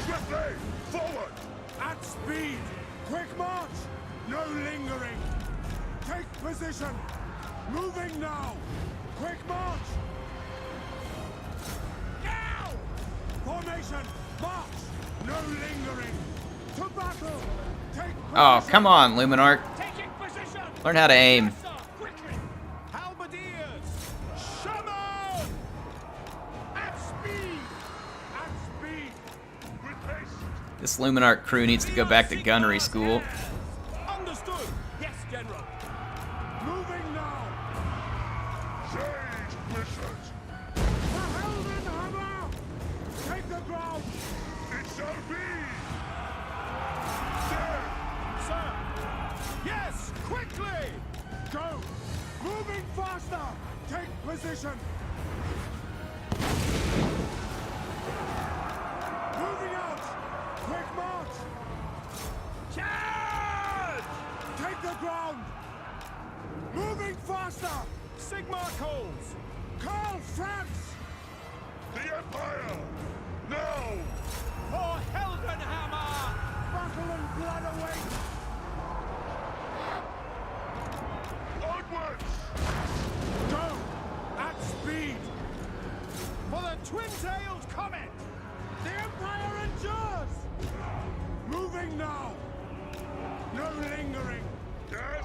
Swiftly. Forward. At speed. Quick march. No lingering. Take position. Moving now. Quick march. Now. Formation. March. No lingering. To battle. Take position. Oh, come on, Luminarch. Taking position. Learn how to aim. Yes, sir. Quickly. Halberdiers. Shaman. At speed. At speed. With haste. This Luminarch crew needs to go back to gunnery school. Understood. Yes, General. Moving now. Change missions. The Heldenhammer. Take the ground. It shall be. Dead. Sir. Yes, quickly. Go. Moving faster. Take position. Moving out. Quick march. Charge. Take the ground. Moving faster. Sigmar calls. Call France. The Empire. Now. For Heldenhammer. Battle and blood await. Onwards. Go! At speed! For the twin-tailed comet! The Empire endures! Moving now! No lingering! Yes.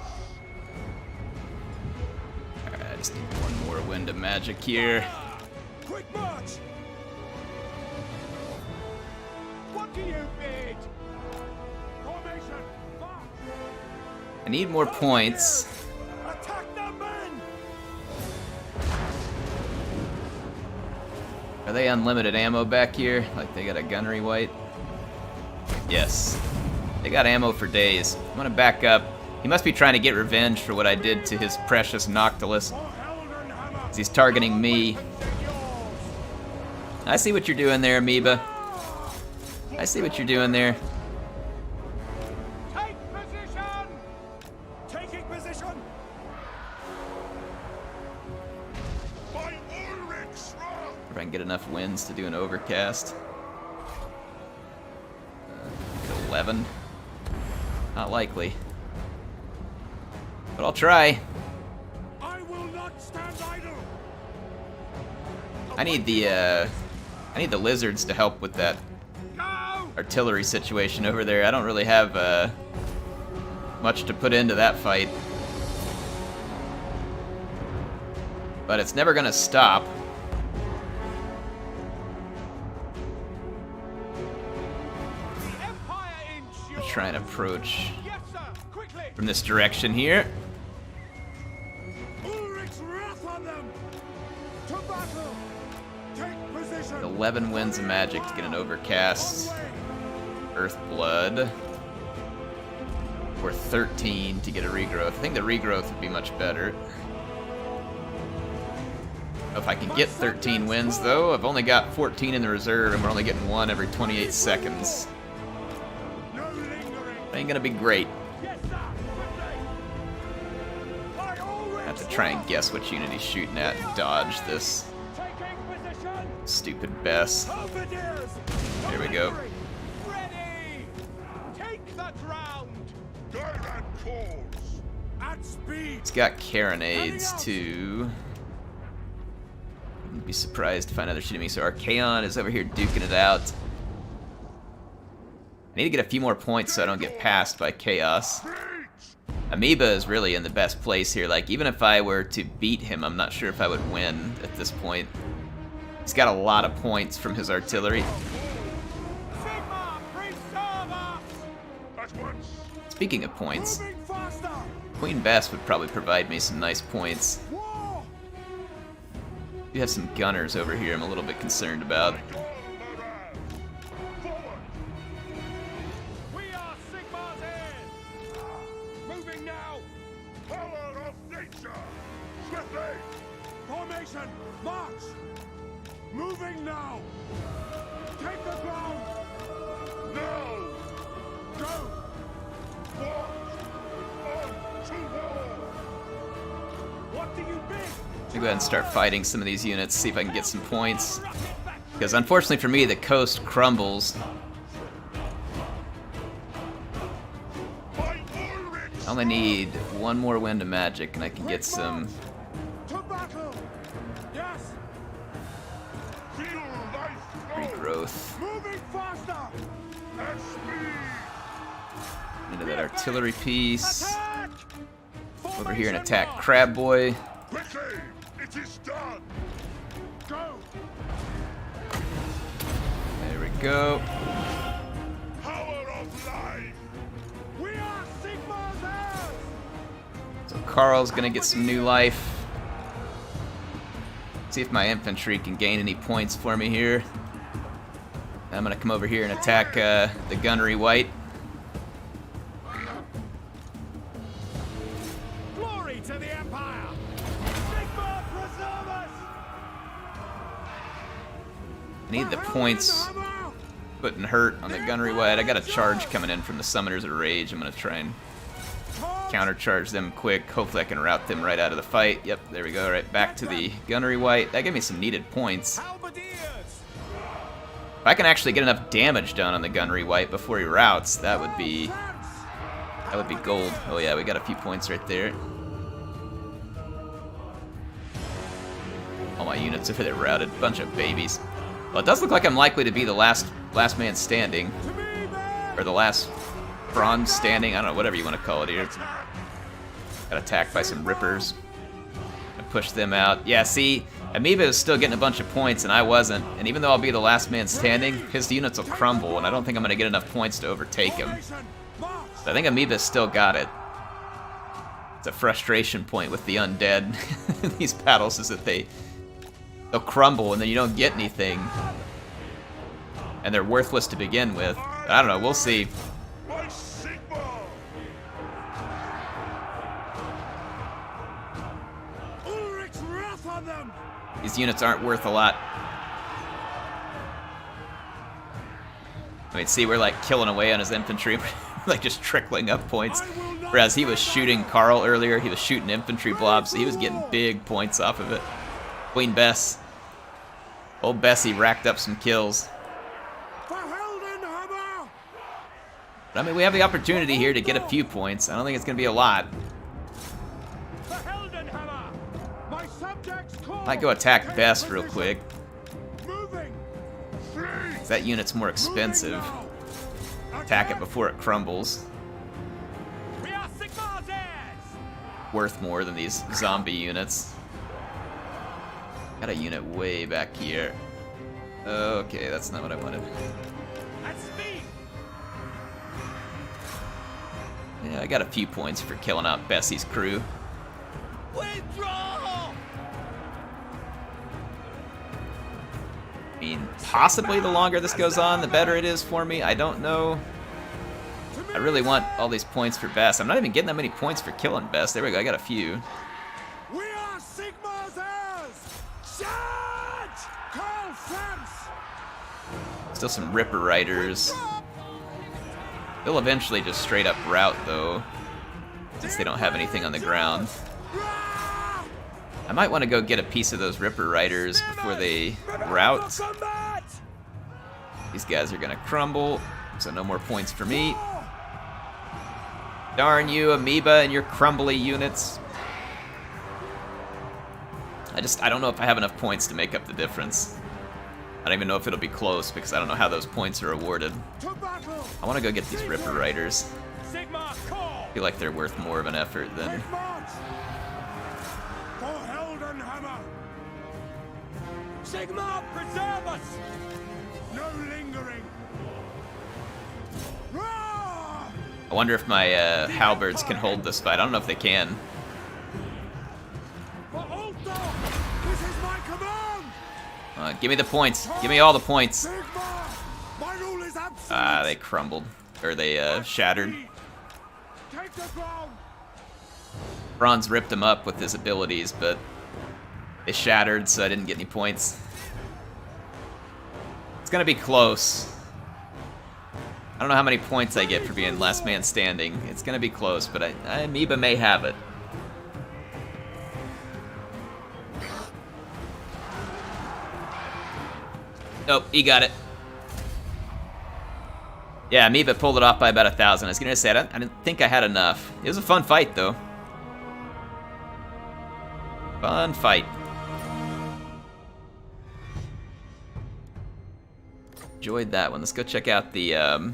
Alright, I just need one more wind of magic here. Quick march! What do you bid? Formation! March! I need more points. Attack the men! Are they unlimited ammo back here? Like they got a gunnery white? Yes. They got ammo for days. I'm gonna back up. He must be trying to get revenge for what I did to his precious Noctilus. For Heldenhammer! He's targeting me. I see what you're doing there, Amoeba. I see what you're doing there. Take position! Taking position! By Ulrich's wrath. If I can get enough winds to do an overcast. 11. Not likely. But I'll try. I will not stand idle! I need the lizards to help with that Go! artillery situation over there. I don't really have much to put into that fight. But it's never gonna stop. The Empire endures! Let's try and approach Yes, sir! Quickly! from this direction here. Ulrich's wrath on them! To battle! Take position! 11 winds of magic to get an overcast. On way! Earth Blood. Or 13 to get a regrowth. I think the regrowth would be much better. If I can get 13 wins, though, I've only got 14 in the reserve, and we're only getting one every 28 seconds. No lingering. Ain't gonna be great. Yes, sir. Quickly. By all I have to rights, try and guess which unit he's shooting at and dodge this taking position. stupid Bess. Bombardiers. Here we go. Ready. Take the ground. Direct course. At speed. He's got carronades, too. Wouldn't be surprised if I know they're shooting me. So Archaon is over here duking it out. I need to get a few more points so I don't get passed by Chaos. Amoeba is really in the best place here. Like, even if I were to beat him, I'm not sure if I would win at this point. He's got a lot of points from his artillery. Sigma, preserve us. At once. Speaking of points, Moving faster. Queen Bess would probably provide me some nice points. War. You have some gunners over here I'm a little bit concerned about. Forward. We are Sigma's heirs. Moving now. Power of nature. Swiftly. Formation. March. Moving now. Take the ground. Now. Go. March. On to war. What do you bid? I'll go ahead and start fighting some of these units, see if I can get some points. Because unfortunately for me, the coast crumbles. By Ulrich. I only need one more wind of magic and I can get some To battle. Yes. Feel life go. regrowth Moving faster. At speed. into that artillery piece. Attack. Over here and Formation attack march. Crab Boy. Quickly. It is done. Go. There we go. Power of life. We are Sigma's heirs. So Carl's gonna get some new life. See if my infantry can gain any points for me here. I'm gonna come over here and attack the gunnery white. Glory to the Empire. Sigma, preserve us. I need the points putting hurt on the gunnery white. I got a charge coming in from the Summoners of Rage. I'm gonna try and countercharge them quick. Hopefully I can rout them right out of the fight. Yep, there we go. Right back to the gunnery white. That gave me some needed points. Halberdiers. If I can actually get enough damage done on the gunnery white before he routs, that would be gold. Oh yeah, we got a few points right there. All my units over there routed. Bunch of babies. Well, it does look like I'm likely to be the last man standing. To me, man. Or the last bronze standing. I don't know, whatever you want to call it here. Got attacked by some rippers. I pushed them out. Yeah, see, Amoeba is still getting a bunch of points and I wasn't. And even though I'll be the last man standing, his units will crumble and I don't think I'm going to get enough points to overtake him. Formation. March. So I think Amoeba's still got it. It's a frustration point with the undead. These battles is that they'll crumble and then you don't get anything. And they're worthless to begin with. I don't know, we'll see. My Sigma. Ulrich's wrath on them. These units aren't worth a lot. I mean, see, we're like killing away on his infantry, like just trickling up points. Whereas he was shooting Carl earlier, he was shooting infantry blobs, so he was getting big points off of it. Queen Bess. Old Bessie racked up some kills. For Heldenhammer. But I mean, we have the opportunity here to get a few points. I don't think it's going to be a lot. For Heldenhammer. My subjects call. Might go attack Bess real quick. Moving. 'Cause that unit's more expensive. Attack it before it crumbles. We are Sigma's heirs. Worth more than these zombie units. Got a unit way back here. Okay, that's not what I wanted. At speed. Yeah, I got a few points for killing out Bessie's crew. Withdraw. I mean, possibly the longer this goes on, the better it is for me. I don't know. I really want all these points for Bess. I'm not even getting that many points for killing Bess. There we go, I got a few. We are Sigma's heirs. Shout. Still some Ripper Riders. They'll eventually just straight up rout, though, since they don't have anything on the ground. I might want to go get a piece of those Ripper Riders before they rout. These guys are going to crumble, so no more points for me. Darn you, Amoeba, and your crumbly units. I don't know if I have enough points to make up the difference. I don't even know if it'll be close because I don't know how those points are awarded. I want to go get these Ripper Riders. I feel like they're worth more of an effort than... Sigma, preserve us! No lingering. I wonder if my halberds can hold this fight. I don't know if they can. Give me the points. Give me all the points. They crumbled. Or they shattered. Franz ripped them up with his abilities, but they shattered, so I didn't get any points. It's gonna be close. I don't know how many points I get for being last man standing. It's gonna be close, but Amoeba may have it. Nope, he got it. Yeah, Amoeba pulled it off by about 1,000. I was gonna say, I didn't think I had enough. It was a fun fight, though. Fun fight. Enjoyed that one. Let's go check out the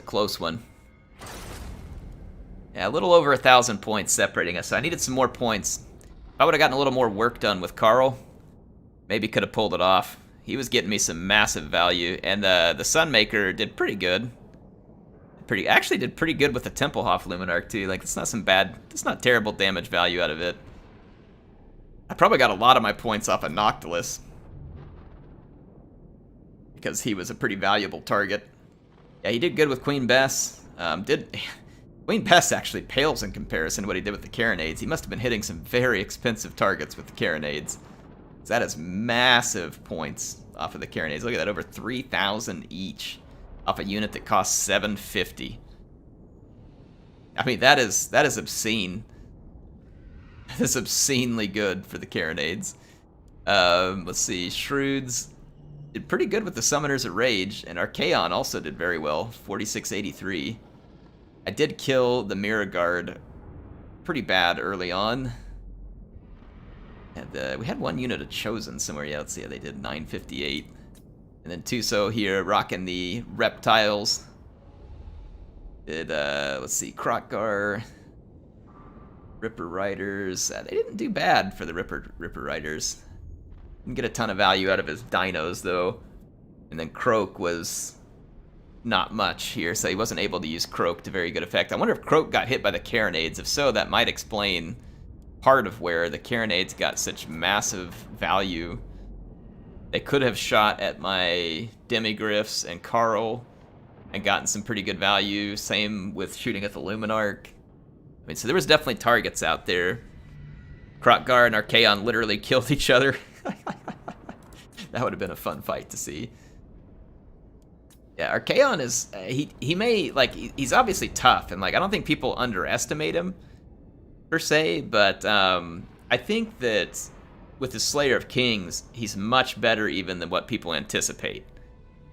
close one. Yeah, a little over 1,000 points separating us. So I needed some more points. If I would have gotten a little more work done with Carl, maybe could have pulled it off. He was getting me some massive value, and the Sunmaker did pretty good. Actually did pretty good with the Tempelhof Luminarch too. Like, it's not terrible damage value out of it. I probably got a lot of my points off of Noctilus, because he was a pretty valuable target. Yeah, he did good with Queen Bess. Queen Bess actually pales in comparison to what he did with the Carronades. He must have been hitting some very expensive targets with the Carronades. That is massive points off of the Carronades. Look at that, over 3,000 each off a unit that costs 750. I mean, that is obscene. That is obscenely good for the Carronades. Let's see, Shrewds did pretty good with the Summoners at Rage, and Archaon also did very well, 4683. I did kill the Mirror Guard pretty bad early on. And we had one unit of Chosen somewhere. Yeah, let's see how they did, 958. And then Tuso here rocking the Reptiles. Did, let's see, Krotgar, Ripper Riders. They didn't do bad for the Ripper Riders. Didn't get a ton of value out of his dinos, though. And then Croak was not much here, so he wasn't able to use Croak to very good effect. I wonder if Croak got hit by the Carronades. If so, that might explain part of where the Carronades got such massive value. They could have shot at my Demigryphs and Carl and gotten some pretty good value. Same with shooting at the Luminarch. I mean, so there was definitely targets out there. Krotgar and Archaon literally killed each other. That would have been a fun fight to see. Yeah, Archaon is, he may, like, he's obviously tough, and, like, I don't think people underestimate him, per se, but I think that with the Slayer of Kings, he's much better even than what people anticipate.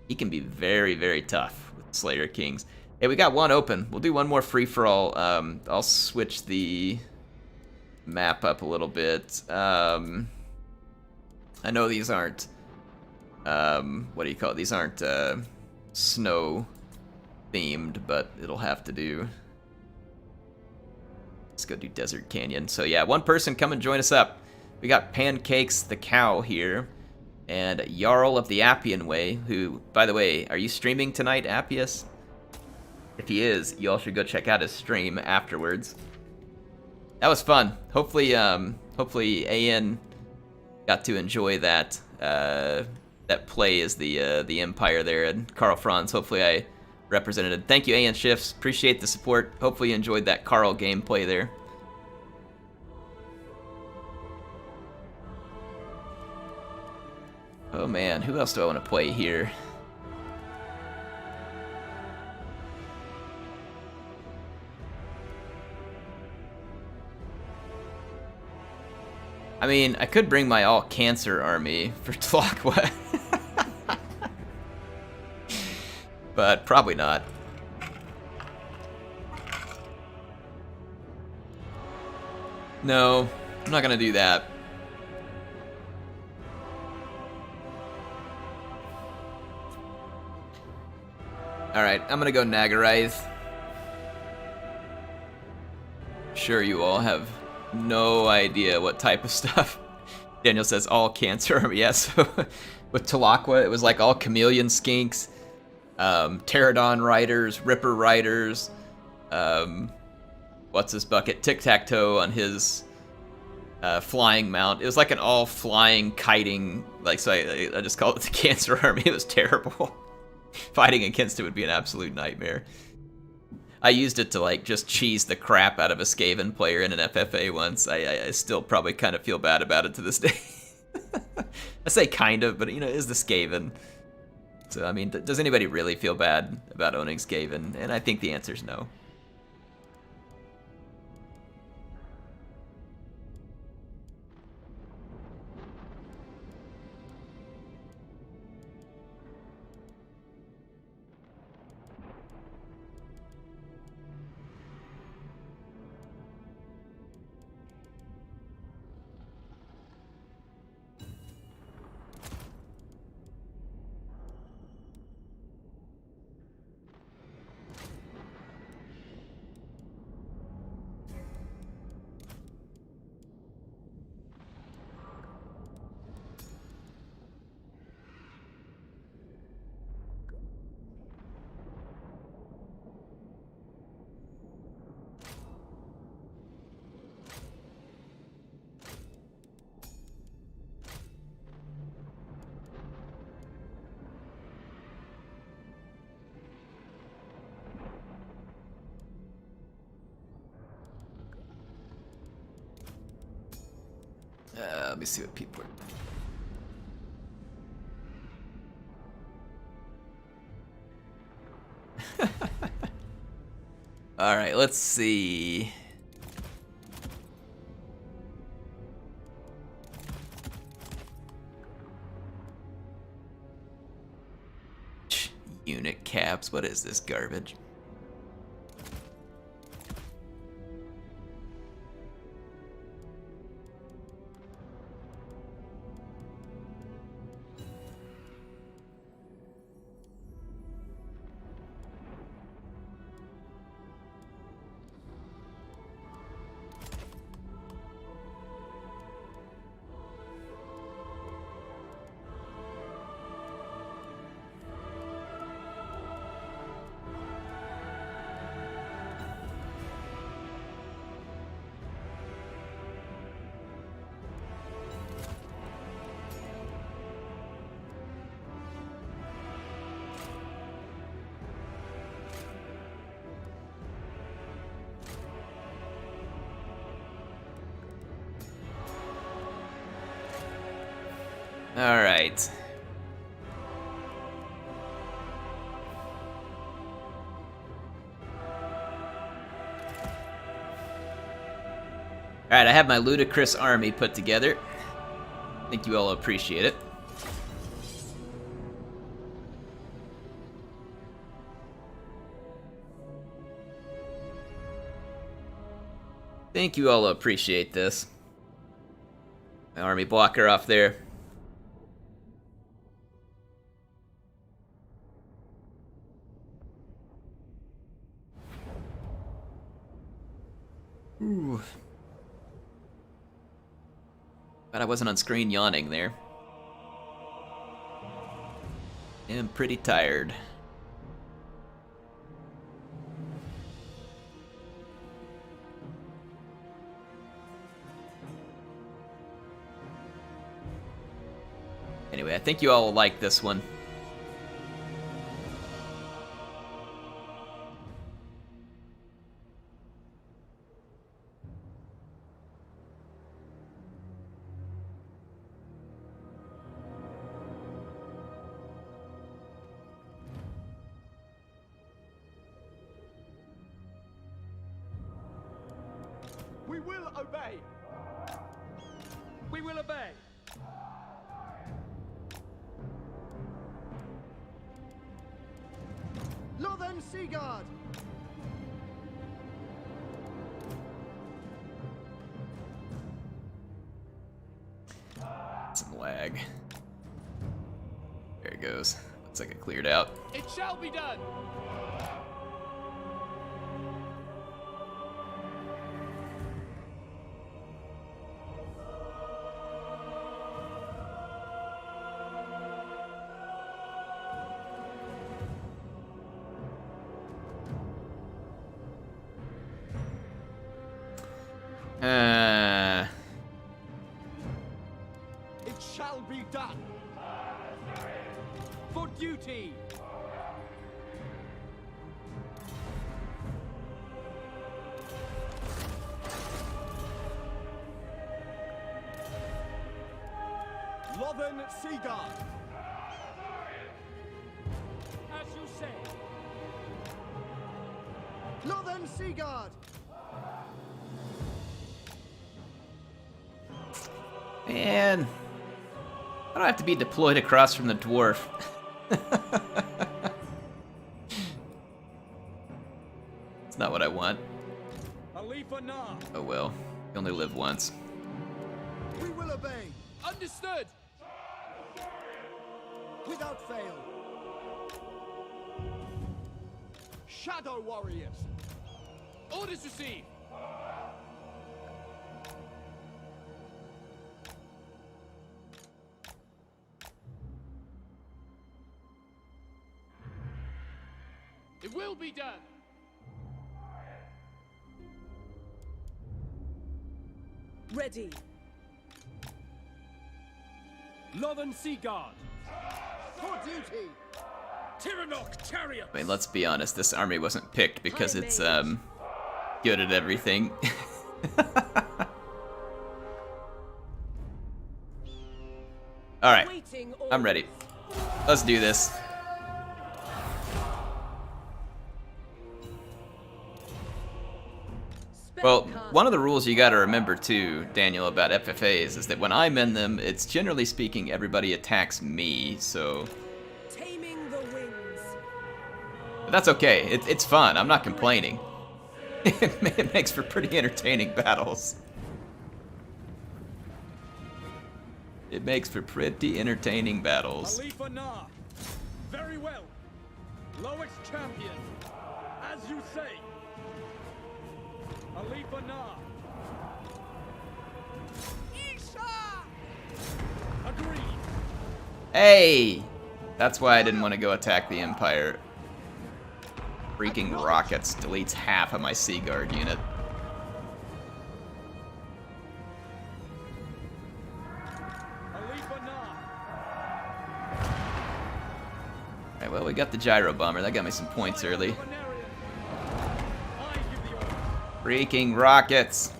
He can be very, very tough with Slayer of Kings. Hey, we got one open. We'll do one more free-for-all. I'll switch the map up a little bit. I know these aren't, what do you call it? These aren't snow themed, but it'll have to do. Let's go do Desert Canyon. So yeah, one person come and join us up. We got Pancakes the Cow here, and Jarl of the Appian Way, who, by the way, are you streaming tonight, Appius? If he is, you all should go check out his stream afterwards. That was fun. Hopefully, hopefully AN got to enjoy that that play as the Empire there, and Carl Franz. Hopefully, I represented it. Thank you, AN Shifts. Appreciate the support. Hopefully, you enjoyed that Carl gameplay there. Oh man, who else do I want to play here? I mean, I could bring my all cancer army for Tlaloc, but probably not. No, I'm not gonna do that. Alright, I'm gonna go Nagarythe. Sure, you all have no idea what type of stuff. Daniel says all cancer. Yes, with Tlaloc, it was like all chameleon skinks, pterodon riders, ripper riders, what's his bucket? Tic-tac-toe on his flying mount. It was like an all flying, kiting, like, so I just called it the cancer army. It was terrible. Fighting against it would be an absolute nightmare. I used it to like just cheese the crap out of a Skaven player in an FFA once. I still probably kind of feel bad about it to this day. I say kind of, but you know, it is the Skaven. So I mean, does anybody really feel bad about owning Skaven? And I think the answer is no. Let me see what people are. All right, let's see. Unit caps. What is this garbage? All right. All right, I have my ludicrous army put together. I think you all appreciate it. Think you all appreciate this. My army blocker off there. Ooh. But I wasn't on screen yawning there. I'm pretty tired. Anyway, I think you all will like this one. will obey. We will obey. Lothen Seagard! Some lag. There it goes. Looks like it cleared out. It shall be done. It shall be done. For duty. Lothen Seagard. As you say. Lothen Seagard! Man, I don't have to be deployed across from the dwarf. It's not what I want. Alifa Na. Oh well, you only live once. We will obey, Understood. without fail. Shadow warriors. Orders received. It will be done. Ready. Lothen Seagard. For duty! Tyrannok chariot. I mean, let's be honest, this army wasn't picked because it's good at everything. Alright, Waiting I'm ready. Let's do this. Well, one of the rules you gotta remember too, Daniel, about FFAs is that when I'm in them, it's generally speaking everybody attacks me, so... Taming the winds. But that's okay, it's fun, I'm not complaining. It makes for pretty entertaining battles. It makes for pretty entertaining battles. Alifa Na. Very well. Loex champion. As you say. Alifa Na. Isha! Agreed. Hey! That's why I didn't want to go attack the Empire. Freaking rockets deletes half of my Sea Guard unit. Alifa Na. Alright, well, we got the Gyro Bomber. That got me some points early. Venerian. I give the order. Freaking rockets!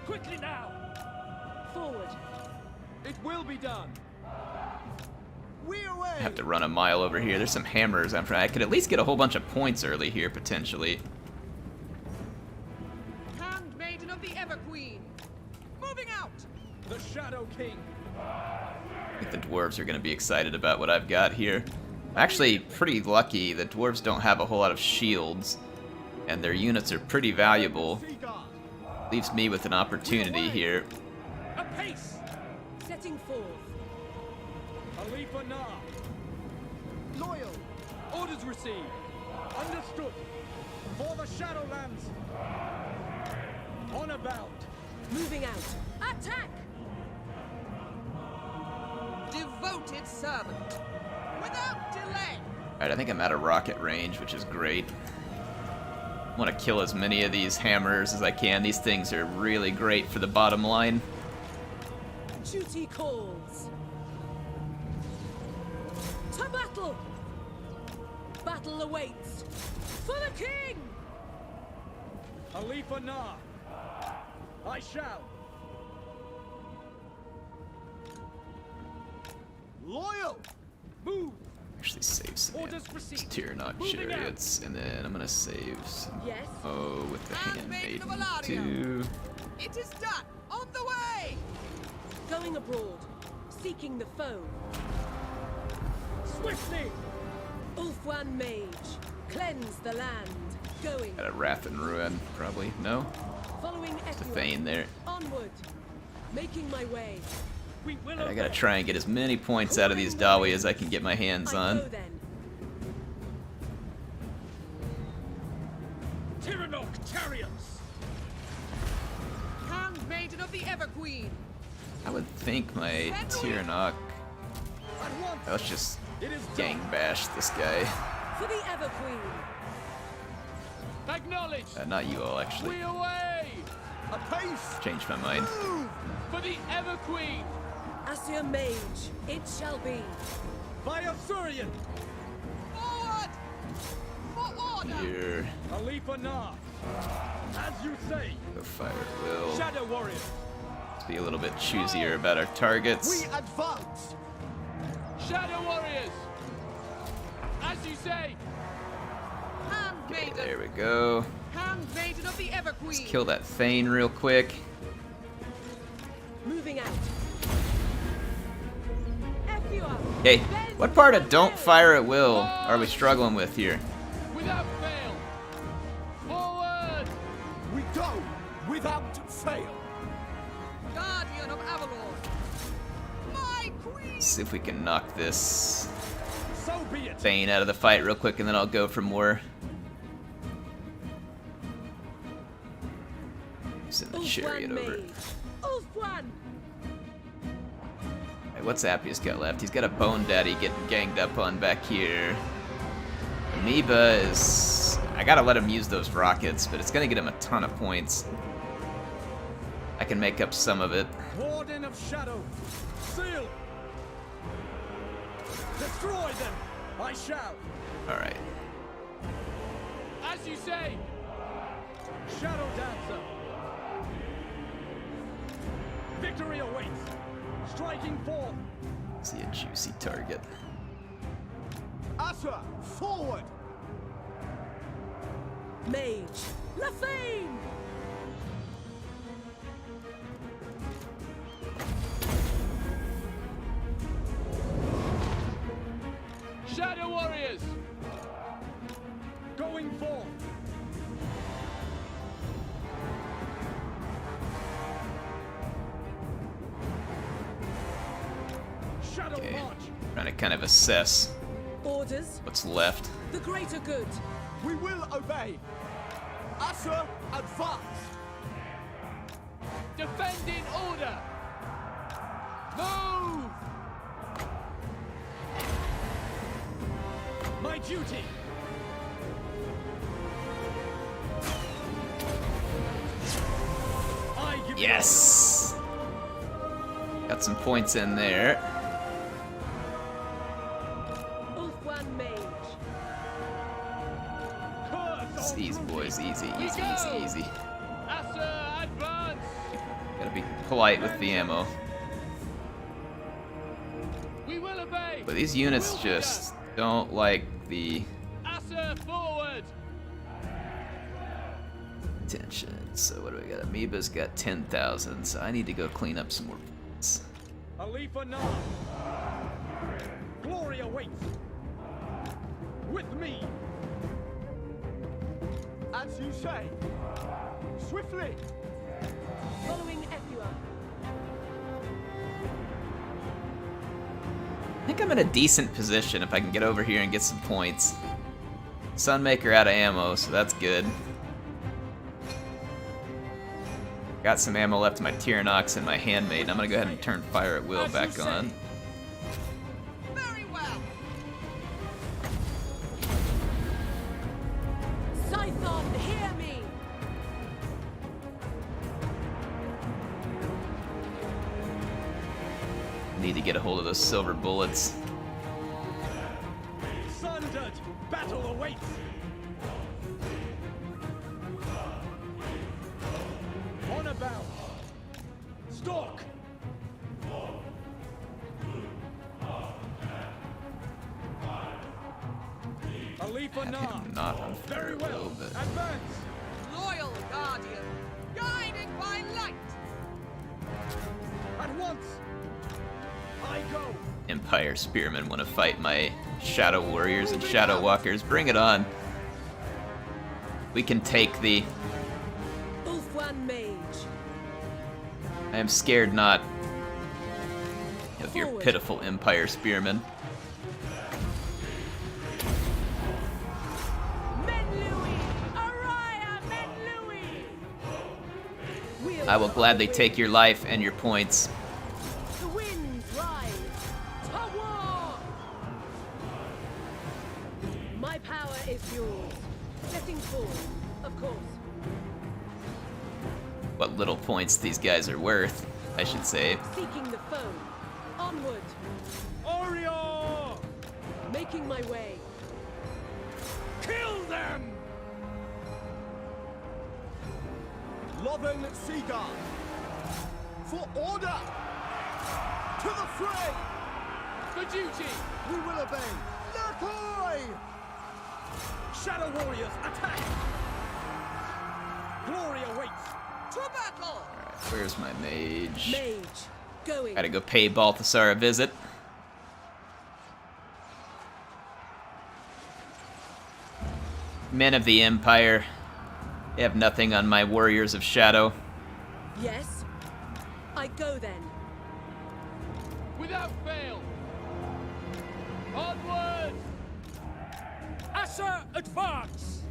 Quickly now. Forward. It will be done. We away! I have to run a mile over here. There's some hammers. I could at least get a whole bunch of points early here, potentially. Handmaiden of the Everqueen. Moving out. The Shadow King. I think the dwarves are going to be excited about what I've got here. I'm actually pretty lucky. The dwarves don't have a whole lot of shields, and their units are pretty valuable. Seagard! Leaves me with an opportunity here. Apace. Setting forth. Alifa Na. Loyal! Orders received. Understood. For the Shadowlands. On about. Moving out. Attack! Devoted servant. Without delay. Alright, I think I'm out of rocket range, which is great. I want to kill as many of these hammers as I can. These things are really great for the bottom line. Duty calls. To battle! Battle awaits. For the king! Alifa Na. I shall. Loyal. Move. Actually save Orders proceed. Tyrannok Moving out. chariots, and then I'm gonna save some Yes. with the Handmaiden of handmaiden Alario. too. It is done. On the way. Going abroad, seeking the foe. Swiftly. Ulfwan Mage, cleanse the land. Going, Got a Wrath and Ruin, probably. No? following The Etua. Thane there. Onward, making my way. We will I obey. gotta try and get as many points out of these Dawi as I can get my hands I on. go then. Tyrannok chariots. Handmaiden of the Everqueen. I would think my Tyrannok... At once. Let's just It is gang done. bash this guy. For the Everqueen. Acknowledge. Not you all, actually. We away. A pace! Changed my mind. Move! For the Everqueen. Asir Mage, it shall be. By Asurian. Forward. For order. Here. Khalifa Nar. As you say. Go fire at will. Shadow Warrior. Let's be a little bit choosier about our targets. We advance! Shadow Warriors. As you say. Okay, Handmaiden. there we go. Handmaiden of the Everqueen. Let's kill that Thane real quick. Moving out. Etua. Okay, what part of don't fire at will are we struggling with here? Without fail. Forward. We go without fail! Guardian of Avalon. My queen. Let's see if we can knock this So be it. Thane out of the fight real quick, and then I'll go for more. Send the chariot Ulfwan over. Mage. Ulfwan. Hey, what's Appius got left? He's got a Bone Daddy getting ganged up on back here. Amoeba is... I gotta let him use those rockets, but it's gonna get him a ton of points. I can make up some of it. Warden of Shadow. Seal. Destroy them. I shall. Alright. As you say. Shadow Dancer. Victory awaits. Striking forth. See a juicy target. Asher, forward! Mage. Lafane. Shadow Warriors. Going forth. Shadow Okay. March. Trying to kind of assess Orders. what's left. The greater good. We will obey! Asher, advance! Defend in order. Move. My duty. I give Yes! Got some points in there. Ulfwan Mage. It's easy, boys. Easy, easy, easy, easy. Asa, advance. Gotta be polite with the ammo. We will obey. But these units just don't like the Asa, forward. attention. So what do we got? Amoeba's got 10,000, so I need to go clean up some more points. Khalifa Nar. Glory awaits. With me. As you say. Swiftly! Following Etua. I think I'm in a decent position if I can get over here and get some points. Sunmaker out of ammo, so that's good. Got some ammo left in my Tyrannox and my Handmaiden. I'm gonna go ahead and turn Fire at Will As you back say. on. Very well. Scython, hear me. Need to get a hold of those silver bullets. Sundered. Battle awaits. Honor bound. Stalk. for Have now. him not on fire Very a well. little bit. Advance. Loyal guardian, guided by light. At once. I go. Empire Spearmen want to fight my Shadow Warriors and Shadow Walkers. Bring it on. We can take the... Ulfwan Mage. I am scared not of your Forward. pitiful Empire Spearmen. Menlui! Araya Menlui! I will gladly take your life and your points. The winds rise. To war! My power is yours. Setting forth, of course. What little points these guys are worth, I should say. Seeking the foe. Onward. Oreo! Making my way. Kill them! Lothern Seaguard. For order! To the fray! For duty! We will obey! Nakoi! Shadow Warriors, attack! Glory awaits! To battle. Where's my mage? Mage. Going. Gotta go pay Balthasar a visit. Men of the Empire, they have nothing on my Warriors of Shadow. Yes. I go then. Without fail! Onward! Asa, advance!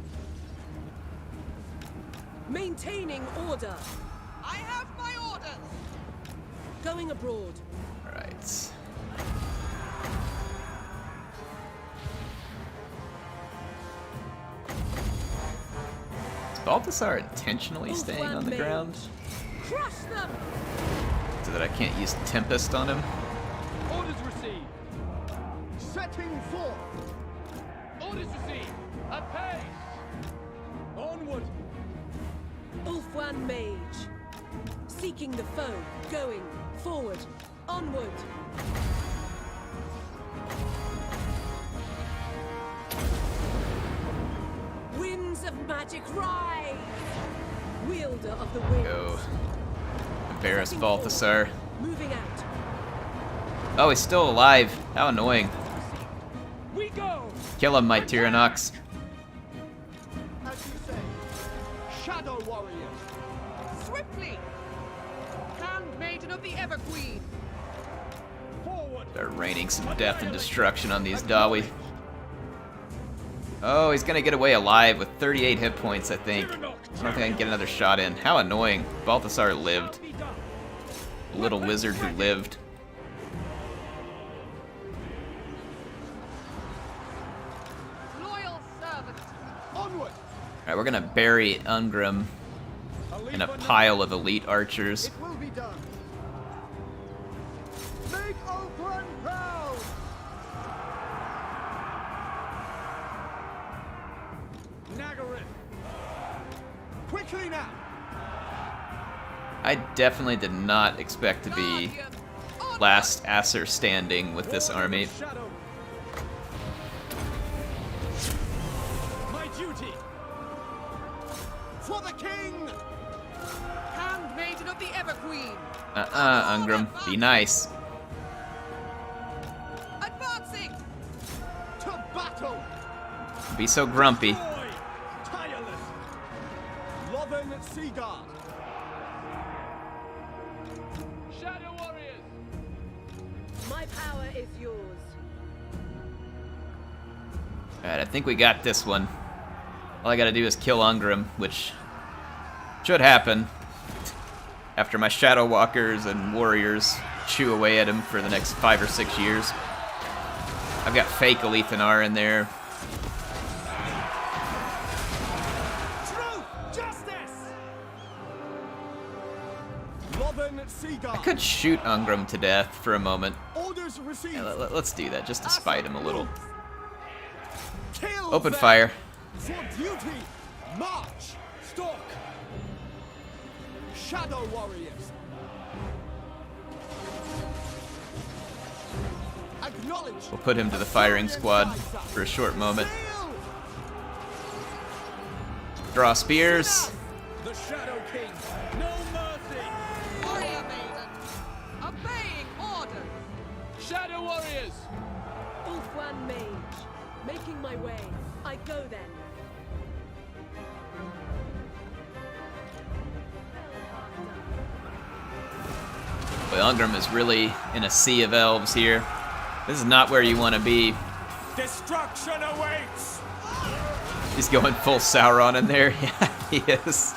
Maintaining order. I have my orders. Going abroad. Alright. Is Balthasar intentionally staying on the Mage. ground Crush them! so that I can't use Tempest on him? Orders received! Setting forth! Orders received! Apace! Onward! Ulfwan Mage. Seeking the foe. Going. Forward. Onward. Winds of magic rise! Wielder of the winds. Go. Embarrass Setting Balthasar. forward. Moving out. Oh, he's still alive. How annoying. We go! Kill him, my Tyrannox. As you say, Shadow Warriors! Swiftly. Handmaiden of the Everqueen. Forward! They're raining some death and destruction on these Dawi. Oh, he's gonna get away alive with 38 hit points, I think. I don't think I can get another shot in. How annoying. Balthasar lived. Be done. Little wizard who lived. Loyal servant. Onward! Alright, we're gonna bury Ungrim in a pile of elite archers. It will be done! Make Oakland proud! Nagarin! Quickly now! I definitely did not expect to be Guardian. Onward. last Acer standing with this army. Shadow. My duty! For the king! Handmaiden of the Everqueen. Ungrim, be nice. Advancing. To battle! Be so grumpy. Boy! Tireless! Lothern Seaguard! Shadow Warriors! My power is yours. Alright, I think we got this one. All I gotta do is kill Ungrim, which should happen after my Shadow Walkers and Warriors chew away at him for the next 5 or 6 years. I've got fake Alethanar in there. Truth! Justice! Lothern Seaguard! I could shoot Ungrim to death for a moment. Orders received! Yeah, let's do that, just to spite him a little. Kill Open them! fire. For duty! March! Stalk! Shadow Warriors! Acknowledge! We'll put him to the firing squad for a short moment. Sail! Draw spears. The Shadow King. No mercy! Warrior maiden. Obeying order. Shadow warriors! Ulfwan Mage. Making my way. I go then. Boy, Ungrim is really in a sea of elves here. This is not where you want to be. Destruction awaits! He's going full Sauron in there. Yeah, he is.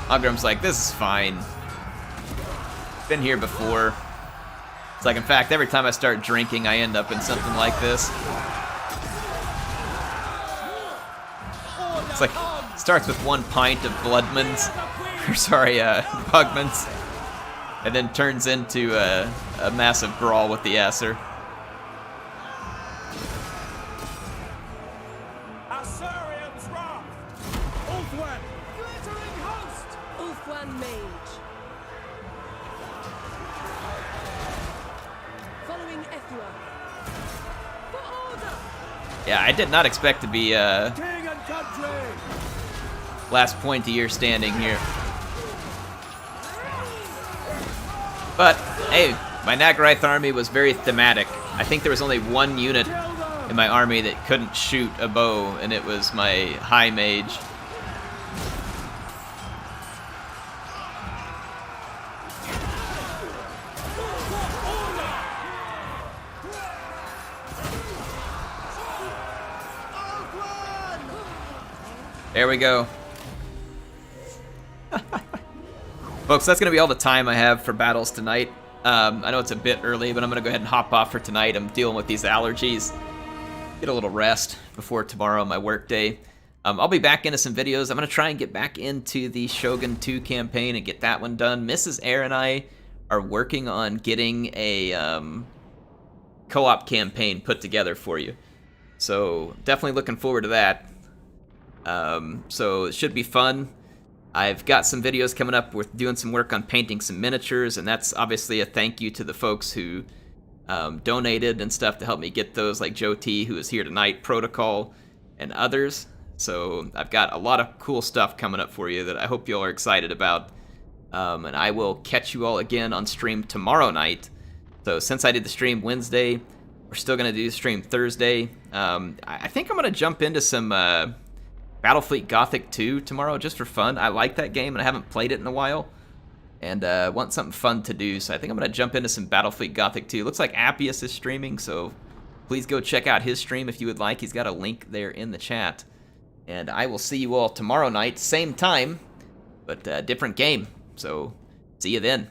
Ungrim's like, this is fine. Been here before. It's like, in fact, every time I start drinking, I end up in something like this. It's like, starts with 1 pint of Bloodmans, or sorry, Pugmans, and then turns into a massive brawl with the Aesir. Assyrian's wrath! Ulfwan! Glittering host. Ulfwan Mage. Following Ethua. For order! Yeah, I did not expect to be King and country. last point of year standing here. But, hey, my Nagarath army was very thematic. I think there was only one unit in my army that couldn't shoot a bow, and it was my High Mage. There we go. Folks, that's going to be all the time I have for battles tonight. I know it's a bit early, but I'm going to go ahead and hop off for tonight. I'm dealing with these allergies. Get a little rest before tomorrow, my work day. I'll be back into some videos. I'm going to try and get back into the Shogun 2 campaign and get that one done. Mrs. Air and I are working on getting a co-op campaign put together for you. So definitely looking forward to that. So it should be fun. I've got some videos coming up with doing some work on painting some miniatures, and that's obviously a thank you to the folks who donated and stuff to help me get those, like Joe T, who is here tonight, Protocol, and others. So I've got a lot of cool stuff coming up for you that I hope you all are excited about. And I will catch you all again on stream tomorrow night. So since I did the stream Wednesday, we're still going to do the stream Thursday. I think I'm going to jump into some Battlefleet Gothic 2 tomorrow just for fun. I like that game and I haven't played it in a while. And want something fun to do, so I think I'm going to jump into some Battlefleet Gothic 2. Looks like Appius is streaming, so please go check out his stream if you would like. He's got a link there in the chat. And I will see you all tomorrow night, same time, but different game. So see you then.